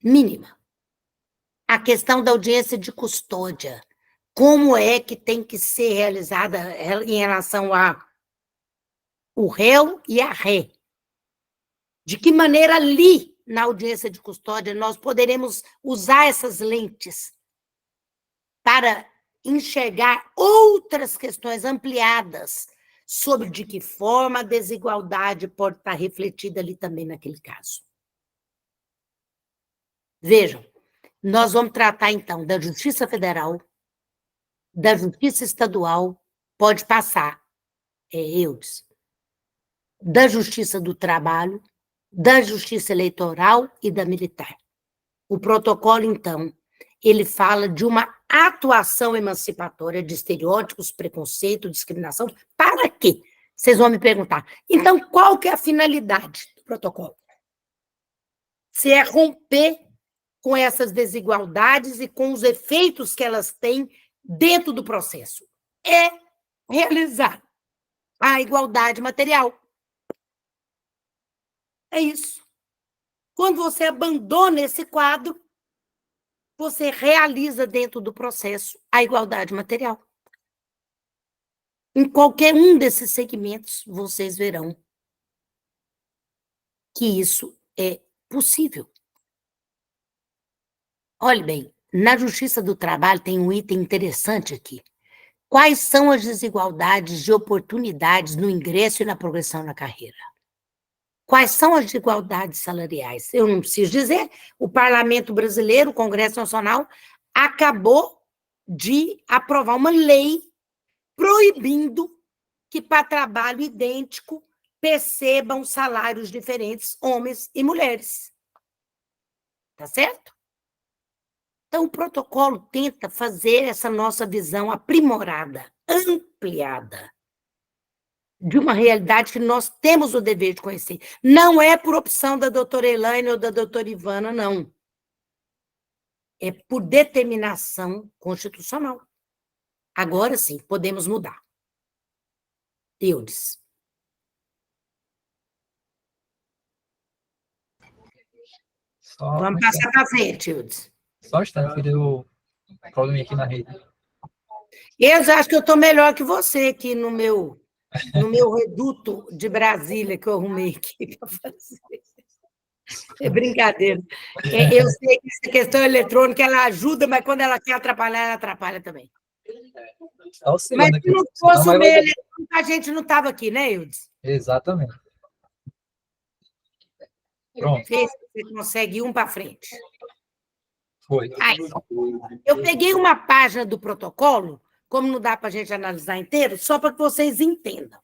Mínima. A questão da audiência de custódia. Como é que tem que ser realizada em relação ao réu e a ré? De que maneira ali, na audiência de custódia, nós poderemos usar essas lentes para enxergar outras questões ampliadas sobre de que forma a desigualdade pode estar refletida ali também naquele caso. Vejam, nós vamos tratar, então, da Justiça Federal, da Justiça Estadual, pode passar, Eudes, da Justiça do Trabalho, da Justiça Eleitoral e da Militar. O protocolo, então, ele fala de uma atuação emancipatória de estereótipos, preconceito, discriminação. Para quê? Vocês vão me perguntar. Então, qual que é a finalidade do protocolo? Se é romper com essas desigualdades e com os efeitos que elas têm dentro do processo. É realizar a igualdade material. É isso. Quando você abandona esse quadro, você realiza dentro do processo a igualdade material. Em qualquer um desses segmentos, vocês verão que isso é possível. Olhe bem, na Justiça do Trabalho tem um item interessante aqui. Quais são as desigualdades de oportunidades no ingresso e na progressão na carreira? Quais são as desigualdades salariais? Eu não preciso dizer, o Parlamento Brasileiro, o Congresso Nacional, acabou de aprovar uma lei proibindo que, para trabalho idêntico, percebam salários diferentes, homens e mulheres. Tá certo? Então, o protocolo tenta fazer essa nossa visão aprimorada, ampliada, de uma realidade que nós temos o dever de conhecer. Não é por opção da doutora Elaine ou da doutora Ivana, não. É por determinação constitucional. Agora sim, podemos mudar. Eudes. Vamos passar para frente, Eudes. Só está, que deu problema aqui na rede. Eu já acho que eu estou melhor que você aqui no meu reduto de Brasília que eu arrumei aqui para fazer. É brincadeira. Eu sei que essa questão eletrônica, ela ajuda, mas quando ela quer atrapalhar, ela atrapalha também. Mas se não fosse o meio eletrônico, a gente não estava aqui, né, Eudes? Exatamente. Pronto. Você consegue ir um para frente. Foi. Aí, eu peguei uma página do protocolo, como não dá para a gente analisar inteiro, só para que vocês entendam.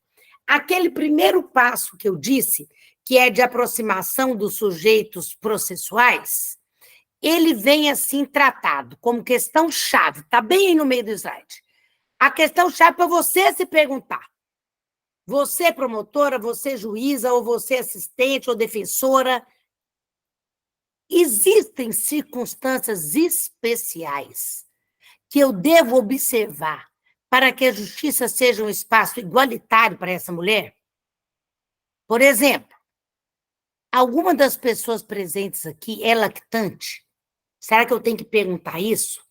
Aquele primeiro passo que eu disse, que é de aproximação dos sujeitos processuais, ele vem assim tratado como questão-chave, está bem aí no meio do slide. A questão-chave para você se perguntar. Você, promotora, você, juíza, ou você, assistente ou defensora, existem circunstâncias especiais que eu devo observar para que a justiça seja um espaço igualitário para essa mulher? Por exemplo, alguma das pessoas presentes aqui é lactante? Será que eu tenho que perguntar isso?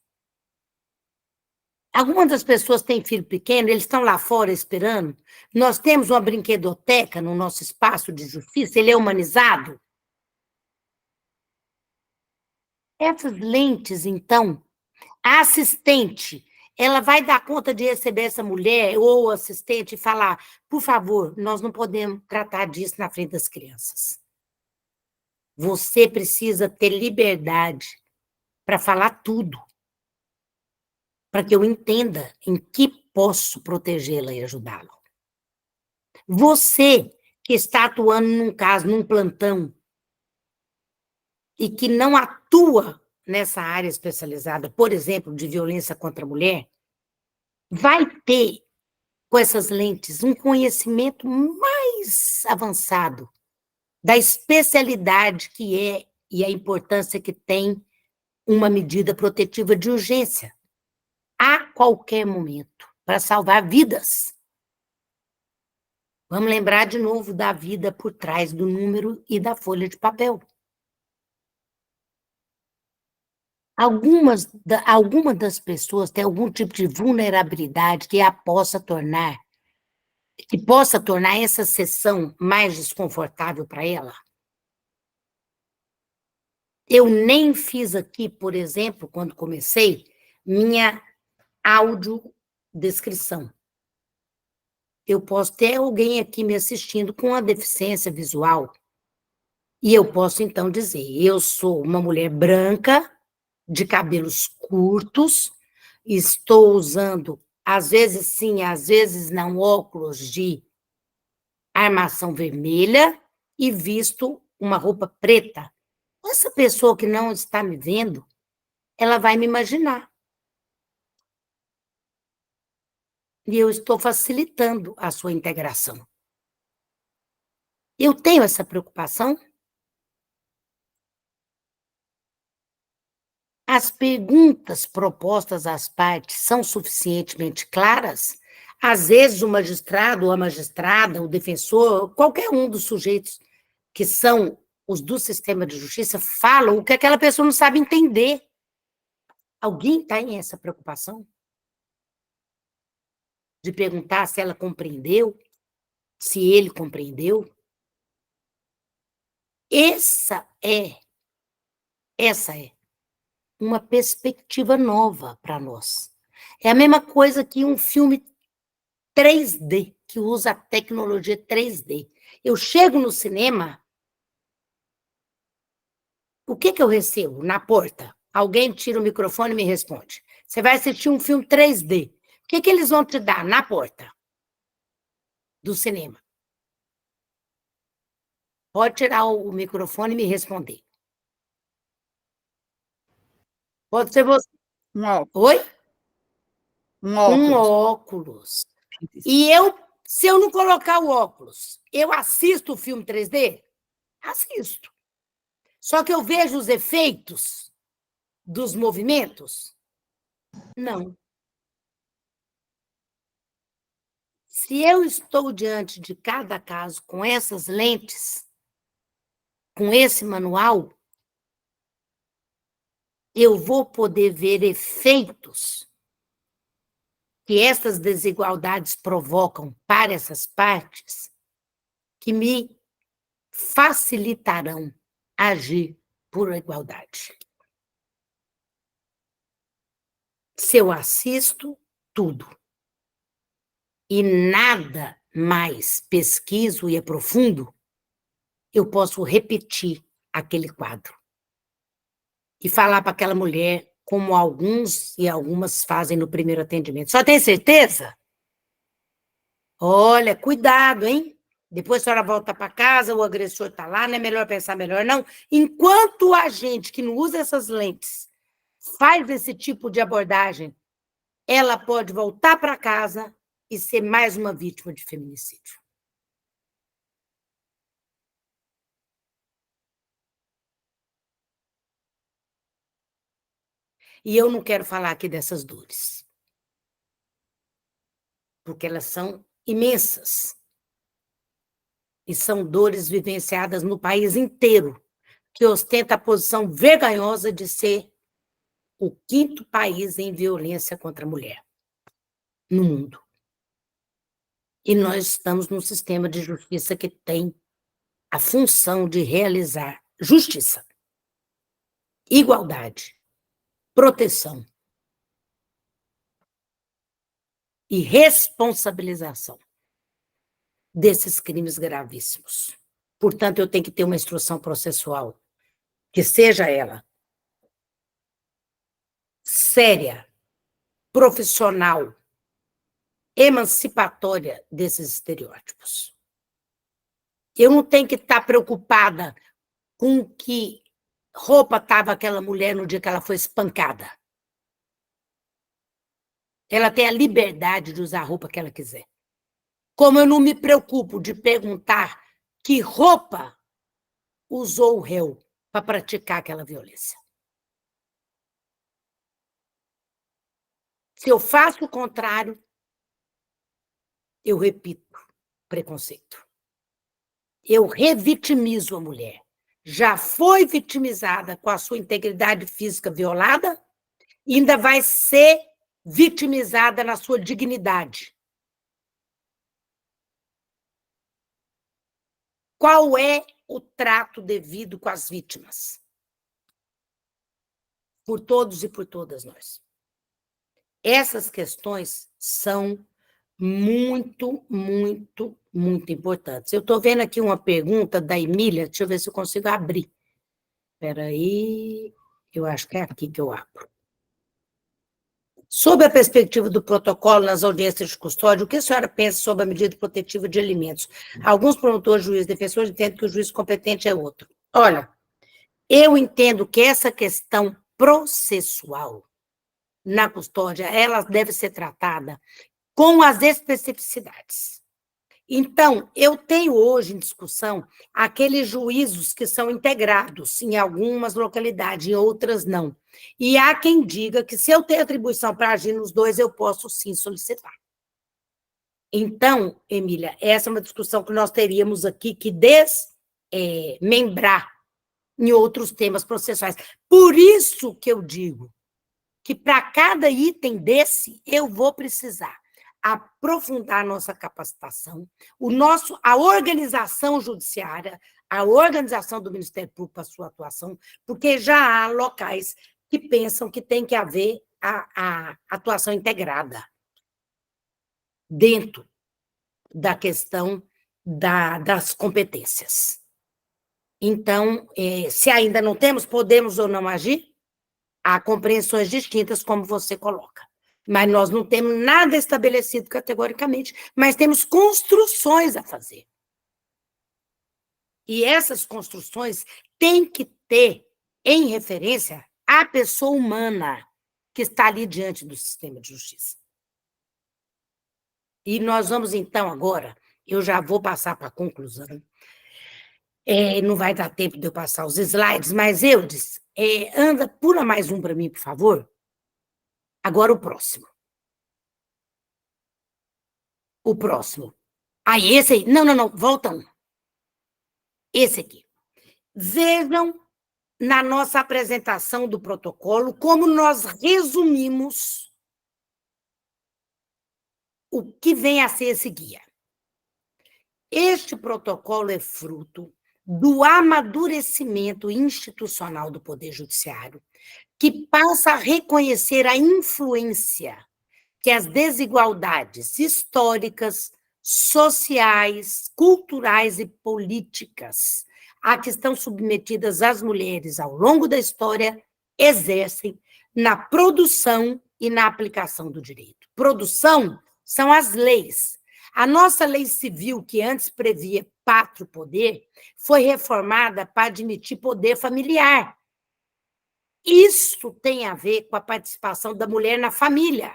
Algumas das pessoas têm filho pequeno, eles estão lá fora esperando. Nós temos uma brinquedoteca no nosso espaço de justiça, ele é humanizado. Essas lentes, então, a assistente, ela vai dar conta de receber essa mulher ou o assistente e falar, por favor, nós não podemos tratar disso na frente das crianças. Você precisa ter liberdade para falar tudo, para que eu entenda em que posso protegê-la e ajudá-la. Você que está atuando num caso, num plantão, e que não atua nessa área especializada, por exemplo, de violência contra a mulher, vai ter, com essas lentes, um conhecimento mais avançado da especialidade que é e a importância que tem uma medida protetiva de urgência, a qualquer momento, para salvar vidas. Vamos lembrar de novo da vida por trás do número e da folha de papel. Alguma das pessoas tem algum tipo de vulnerabilidade que possa tornar essa sessão mais desconfortável para ela? Eu nem fiz aqui, por exemplo, quando comecei, minha audiodescrição. Eu posso ter alguém aqui me assistindo com uma deficiência visual, e eu posso, então, dizer, eu sou uma mulher branca, de cabelos curtos, estou usando, às vezes sim, às vezes não, óculos de armação vermelha e visto uma roupa preta. Essa pessoa que não está me vendo, ela vai me imaginar. E eu estou facilitando a sua integração. Eu tenho essa preocupação? As perguntas propostas às partes são suficientemente claras? Às vezes o magistrado, ou a magistrada, o defensor, qualquer um dos sujeitos que são os do sistema de justiça falam o que aquela pessoa não sabe entender. Alguém tem essa preocupação? De perguntar se ela compreendeu, se ele compreendeu? Essa é uma perspectiva nova para nós. É a mesma coisa que um filme 3D, que usa a tecnologia 3D. Eu chego no cinema, o que eu recebo na porta? Alguém tira o microfone e me responde. Você vai assistir um filme 3D. O que eles vão te dar na porta do cinema? Pode tirar o microfone e me responder. Pode ser você. Um óculos. Oi? Um óculos. Um óculos. E se eu não colocar o óculos, eu assisto o filme 3D? Assisto. Só que eu vejo os efeitos dos movimentos? Não. Se eu estou diante de cada caso com essas lentes, com esse manual, eu vou poder ver efeitos que essas desigualdades provocam para essas partes, que me facilitarão agir por igualdade. Se eu assisto tudo e nada mais pesquiso e aprofundo, eu posso repetir aquele quadro e falar para aquela mulher como alguns e algumas fazem no primeiro atendimento. Só tem certeza? Olha, cuidado, hein? Depois a senhora volta para casa, o agressor está lá, não é melhor pensar melhor, não. Enquanto a gente que não usa essas lentes faz esse tipo de abordagem, ela pode voltar para casa e ser mais uma vítima de feminicídio. E eu não quero falar aqui dessas dores, porque elas são imensas. E são dores vivenciadas no país inteiro, que ostenta a posição vergonhosa de ser o 5º país em violência contra a mulher no mundo. E nós estamos num sistema de justiça que tem a função de realizar justiça, igualdade, proteção e responsabilização desses crimes gravíssimos. Portanto, eu tenho que ter uma instrução processual, que seja ela séria, profissional, emancipatória desses estereótipos. Eu não tenho que estar preocupada com que roupa estava aquela mulher no dia que ela foi espancada. Ela tem a liberdade de usar a roupa que ela quiser. Como eu não me preocupo de perguntar que roupa usou o réu para praticar aquela violência. Se eu faço o contrário, eu repito preconceito. Eu revitimizo a mulher. Já foi vitimizada com a sua integridade física violada, ainda vai ser vitimizada na sua dignidade. Qual é o trato devido com as vítimas? Por todos e por todas nós. Essas questões são muito, muito, muito importantes. Eu estou vendo aqui uma pergunta da Emília, deixa eu ver se eu consigo abrir. Espera aí, eu acho que é aqui que eu abro. Sob a perspectiva do protocolo nas audiências de custódia, o que a senhora pensa sobre a medida protetiva de alimentos? Alguns promotores, juízes, defensores entendem que o juiz competente é outro. Olha, eu entendo que essa questão processual na custódia, ela deve ser tratada com as especificidades. Então, eu tenho hoje em discussão aqueles juízos que são integrados em algumas localidades, em outras não. E há quem diga que se eu tenho atribuição para agir nos dois, eu posso sim solicitar. Então, Emília, essa é uma discussão que nós teríamos aqui que desmembrar em outros temas processuais. Por isso que eu digo que para cada item desse, eu vou precisar aprofundar nossa capacitação, a organização judiciária, a organização do Ministério Público para a sua atuação, porque já há locais que pensam que tem que haver a atuação integrada dentro da questão das competências. Então, se ainda não temos, podemos ou não agir? Há compreensões distintas, como você coloca. Mas nós não temos nada estabelecido categoricamente, mas temos construções a fazer. E essas construções têm que ter em referência a pessoa humana que está ali diante do sistema de justiça. E nós vamos, então, agora, eu já vou passar para a conclusão. Não vai dar tempo de eu passar os slides, mas Eudes, pula mais um para mim, por favor. Agora o próximo. O próximo. Aí, esse aí. Não, volta um. Esse aqui. Vejam na nossa apresentação do protocolo como nós resumimos o que vem a ser esse guia. Este protocolo é fruto do amadurecimento institucional do Poder Judiciário, que passa a reconhecer a influência que as desigualdades históricas, sociais, culturais e políticas a que estão submetidas as mulheres ao longo da história exercem na produção e na aplicação do direito. Produção são as leis. A nossa lei civil, que antes previa pátrio poder, foi reformada para admitir poder familiar. Isso tem a ver com a participação da mulher na família,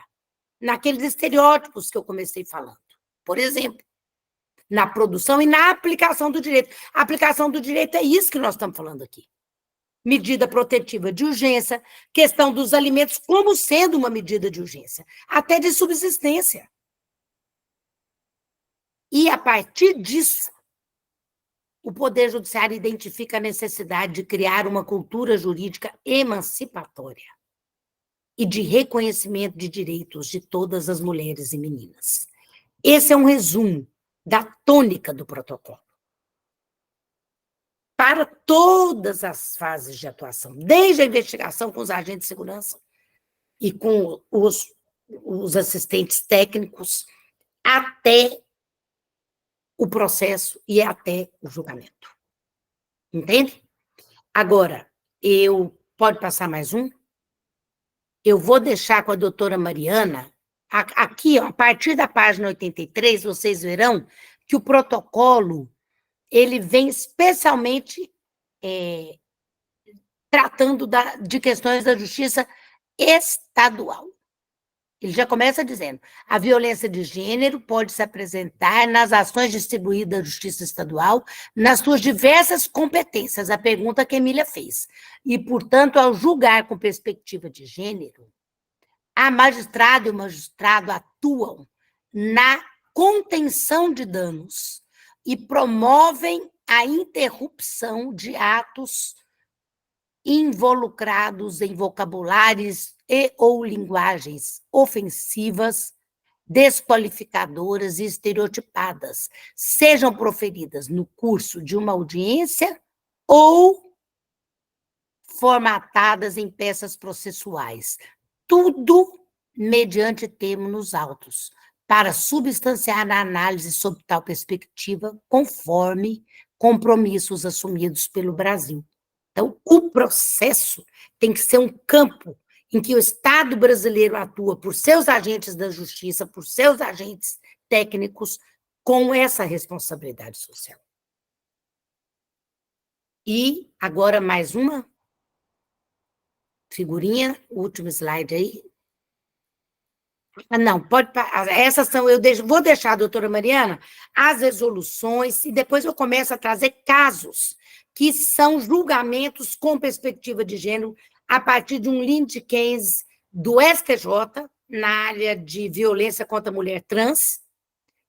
naqueles estereótipos que eu comecei falando. Por exemplo, na produção e na aplicação do direito. A aplicação do direito é isso que nós estamos falando aqui. Medida protetiva de urgência, questão dos alimentos como sendo uma medida de urgência, até de subsistência. E, a partir disso, o Poder Judiciário identifica a necessidade de criar uma cultura jurídica emancipatória e de reconhecimento de direitos de todas as mulheres e meninas. Esse é um resumo da tônica do protocolo. Para todas as fases de atuação, desde a investigação com os agentes de segurança e com os assistentes técnicos, até o processo e até o julgamento. Entende? Agora, pode passar mais um? eu vou deixar com a doutora Mariana, aqui, ó, a partir da página 83, vocês verão que o protocolo, ele vem especialmente tratando de questões da justiça estadual. Ele já começa dizendo, a violência de gênero pode se apresentar nas ações distribuídas da Justiça Estadual, nas suas diversas competências, a pergunta que a Emília fez. E, portanto, ao julgar com perspectiva de gênero, a magistrada e o magistrado atuam na contenção de danos e promovem a interrupção de atos involucrados em vocabulários e ou linguagens ofensivas, desqualificadoras e estereotipadas, sejam proferidas no curso de uma audiência ou formatadas em peças processuais, tudo mediante termo nos autos, para substanciar a análise sob tal perspectiva, conforme compromissos assumidos pelo Brasil. Então, o processo tem que ser um campo em que o Estado brasileiro atua por seus agentes da justiça, por seus agentes técnicos, com essa responsabilidade social. E agora mais uma figurinha, último slide aí. Não, pode. Essas são, vou deixar, doutora Mariana, as resoluções, e depois eu começo a trazer casos que são julgamentos com perspectiva de gênero a partir de um lead case do STJ, na área de violência contra a mulher trans,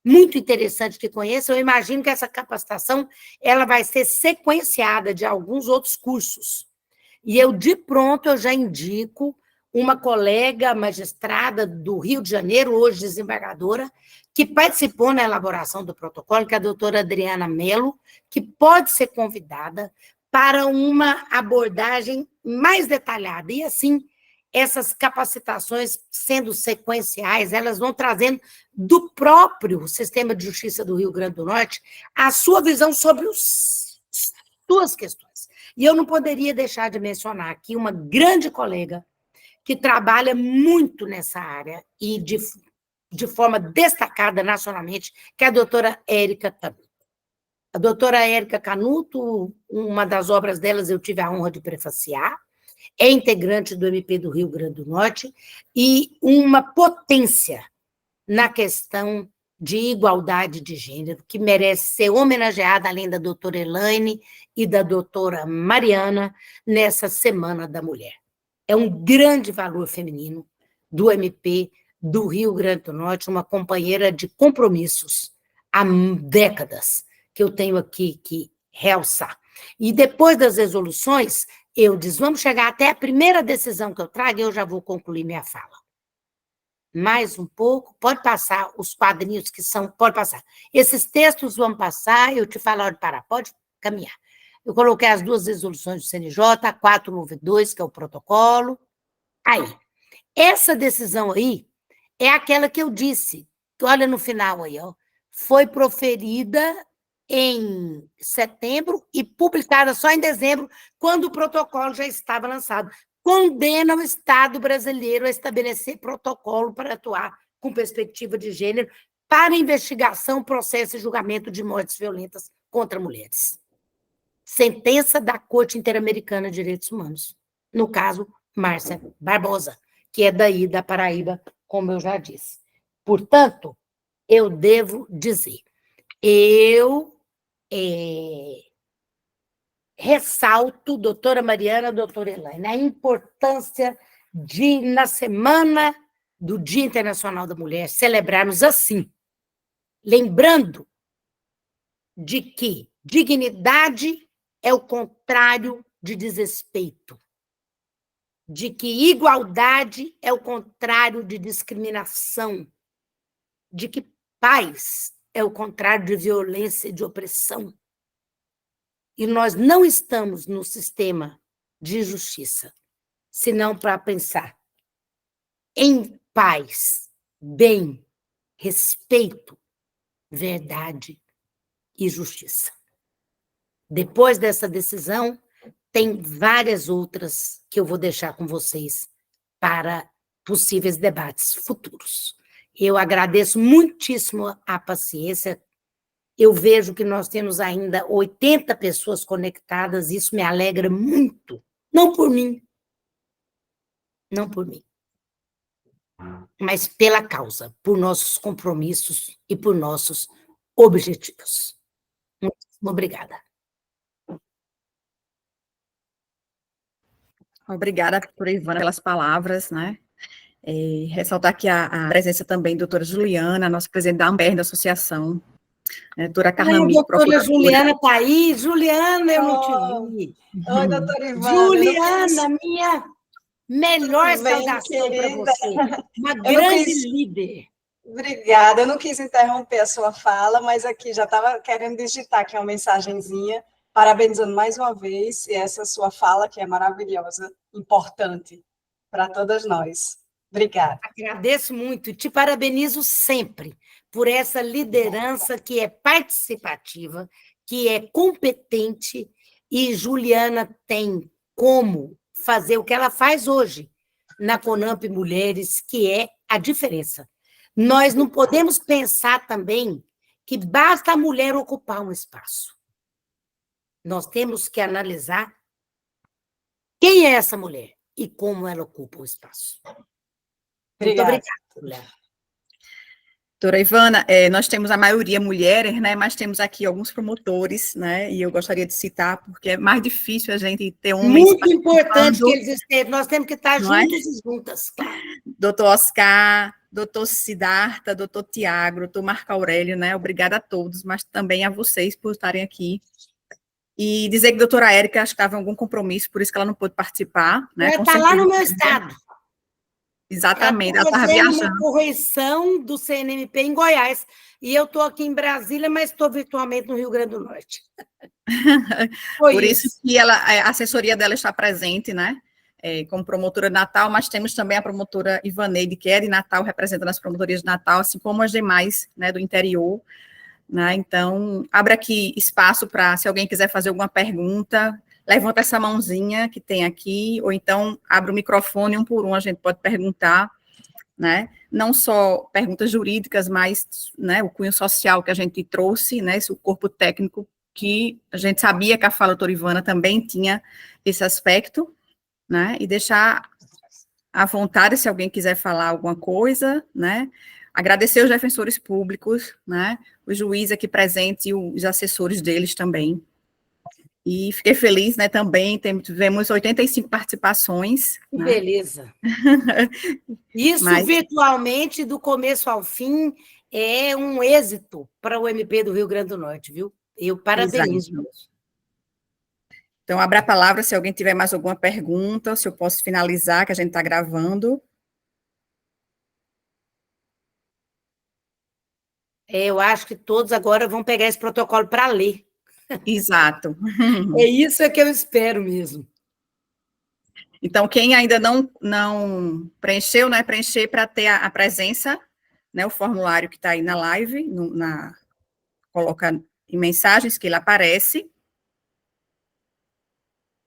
muito interessante que conheça. Eu imagino que essa capacitação ela vai ser sequenciada de alguns outros cursos. E eu, de pronto, eu já indico uma colega magistrada do Rio de Janeiro, hoje desembargadora, que participou na elaboração do protocolo, que é a doutora Adriana Mello, que pode ser convidada para uma abordagem mais detalhada. E, assim, essas capacitações, sendo sequenciais, elas vão trazendo do próprio Sistema de Justiça do Rio Grande do Norte a sua visão sobre as suas questões. E eu não poderia deixar de mencionar aqui uma grande colega que trabalha muito nessa área e de forma destacada nacionalmente, que é a doutora Érica Canuto. A doutora Érica Canuto, uma das obras delas eu tive a honra de prefaciar, é integrante do MP do Rio Grande do Norte e uma potência na questão de igualdade de gênero, que merece ser homenageada, além da doutora Elaine e da doutora Mariana, nessa Semana da Mulher. É um grande valor feminino do MP do Rio Grande do Norte, uma companheira de compromissos há décadas, que eu tenho aqui que realçar. E depois das resoluções, eu disse, vamos chegar até a primeira decisão que eu trago, e eu já vou concluir minha fala. Mais um pouco, pode passar os quadrinhos que são, pode passar. Esses textos vão passar, eu te falo a hora de parar, pode caminhar. Eu coloquei as duas resoluções do CNJ, a 492, que é o protocolo. Aí, essa decisão aí é aquela que eu disse, que olha no final aí, ó, foi proferida em setembro e publicada só em dezembro, quando o protocolo já estava lançado. Condena o Estado brasileiro a estabelecer protocolo para atuar com perspectiva de gênero para investigação, processo e julgamento de mortes violentas contra mulheres. Sentença da Corte Interamericana de Direitos Humanos. No caso, Márcia Barbosa, que é daí da Paraíba, como eu já disse. Portanto, eu devo dizer, eu ressalto, doutora Mariana, doutora Elaine, a importância de, na semana do Dia Internacional da Mulher, celebrarmos assim, lembrando de que dignidade é o contrário de desrespeito, de que igualdade é o contrário de discriminação, de que paz é o contrário de violência e de opressão. E nós não estamos no sistema de justiça, senão para pensar em paz, bem, respeito, verdade e justiça. Depois dessa decisão, tem várias outras que eu vou deixar com vocês para possíveis debates futuros. Eu agradeço muitíssimo a paciência. Eu vejo que nós temos ainda 80 pessoas conectadas, isso me alegra muito. Não por mim, mas pela causa, por nossos compromissos e por nossos objetivos. Muito obrigada. Obrigada, doutora Ivana, pelas palavras, né? Ressaltar aqui a presença também da doutora Juliana, nossa presidente da AMBER, da associação, né? Doutora Carla A Mico, doutora Juliana está aí. Juliana, eu não te vi. Oi, doutora Ivana. Juliana, minha melhor Tudo bem, saudação para querida? você. Uma não grande quis- líder. Obrigada. Eu não quis interromper a sua fala, mas aqui já estava querendo digitar aqui uma mensagenzinha, parabenizando mais uma vez essa sua fala, que é maravilhosa, importante para todas nós. Obrigada. Agradeço muito e te parabenizo sempre por essa liderança que é participativa, que é competente, e Juliana tem como fazer o que ela faz hoje na Conamp Mulheres, que é a diferença. Nós não podemos pensar também que basta a mulher ocupar um espaço. Nós temos que analisar quem é essa mulher e como ela ocupa o espaço. Muito Obrigada. obrigada, Juliana. Doutora Ivana, nós temos a maioria mulheres, né, mas temos aqui alguns promotores, né, e eu gostaria de citar, porque é mais difícil a gente ter homens Muito importante participando, que eles estejam, nós temos que estar não é? juntos e juntas, claro. doutor Oscar, doutor Siddhartha, doutor Tiago, doutor Marco Aurélio, né, obrigada a todos, mas também a vocês por estarem aqui. E dizer que a doutora Érica acho que estava em algum compromisso, por isso que ela não pôde participar, né, Ela com está lá certeza. no meu estado. Exatamente, ela Ela estava está fazendo viajando. uma correção do CNMP em Goiás, e eu estou aqui em Brasília, mas estou virtualmente no Rio Grande do Norte. Foi Por isso que a assessoria dela está presente, né, como promotora de Natal, mas temos também a promotora Ivaneide, que é de Natal, representando as promotorias de Natal, assim como as demais, né, do interior, né, então, abre aqui espaço para, se alguém quiser fazer alguma pergunta, levanta essa mãozinha que tem aqui, ou então abre o microfone, um por um, a gente pode perguntar, né, não só perguntas jurídicas, mas, né, o cunho social que a gente trouxe, né, esse corpo técnico, que a gente sabia que a fala da doutora Ivana também tinha esse aspecto, né, e deixar à vontade se alguém quiser falar alguma coisa, né, agradecer os defensores públicos, né, os juízes aqui presentes e os assessores deles também, e fiquei feliz, né, também, tivemos 85 participações, Que né. beleza. Isso Mas, virtualmente, do começo ao fim, é um êxito para o MP do Rio Grande do Norte, viu? Eu parabenizo. então, abra a palavra se alguém tiver mais alguma pergunta, se eu posso finalizar, que a gente está gravando. Eu acho que todos agora vão pegar esse protocolo para ler. Exato. É isso que eu espero mesmo. Então, quem ainda não preencheu, né, preencher para ter a presença, né, o formulário que está aí na live, coloca em mensagens que ele aparece.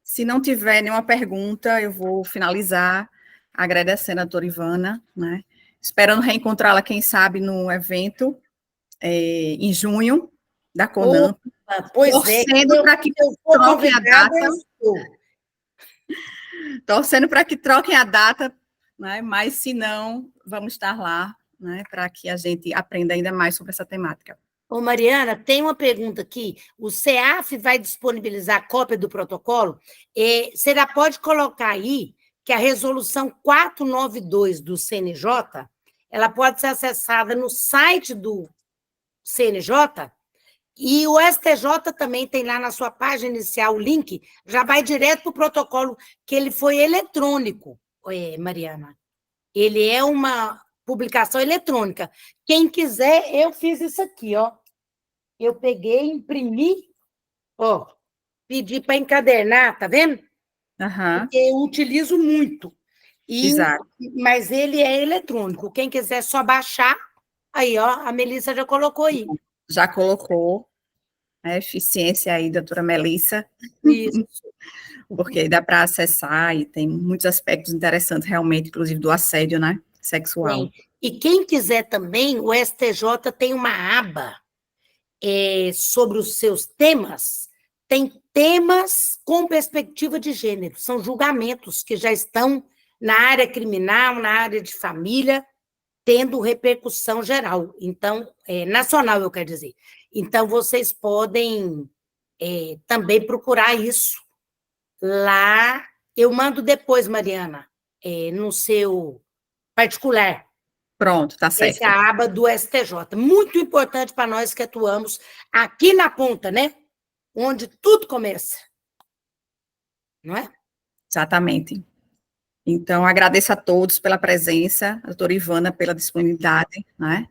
Se não tiver nenhuma pergunta, eu vou finalizar agradecendo a doutora Ivana, né, esperando reencontrá-la, quem sabe, no evento, em junho, da Conamp, Pois torcendo para que troquem a data, torcendo para que troquem a data, né, mas se não, vamos estar lá, né, para que a gente aprenda ainda mais sobre essa temática. Ô, Mariana, tem uma pergunta aqui. O CEAF vai disponibilizar cópia do protocolo? Você já pode colocar aí que a resolução 492 do CNJ, ela pode ser acessada no site do CNJ, e o STJ também tem lá na sua página inicial o link, já vai direto para o protocolo, que ele foi eletrônico, Mariana. Ele é uma publicação eletrônica. Quem quiser, eu fiz isso aqui, ó. Eu peguei, imprimi, ó, pedi para encadernar, tá vendo? Porque eu utilizo muito. Exato. Mas ele é eletrônico. Quem quiser só baixar, aí, ó, a Melissa já colocou aí. Já colocou, a eficiência aí, doutora Melissa. Isso. porque dá para acessar e tem muitos aspectos interessantes, realmente, inclusive do assédio, né, sexual. Sim. E quem quiser também, o STJ tem uma aba sobre os seus temas, tem temas com perspectiva de gênero, são julgamentos que já estão na área criminal, na área de família, tendo repercussão geral, então, nacional, eu quero dizer. Então, vocês podem também procurar isso lá. Eu mando depois, Mariana, no seu particular, Pronto, tá certo. essa é a aba do STJ. Muito importante para nós que atuamos aqui na ponta, né? Onde tudo começa. Não é? Exatamente. Então, agradeço a todos pela presença, a doutora Ivana pela disponibilidade, né?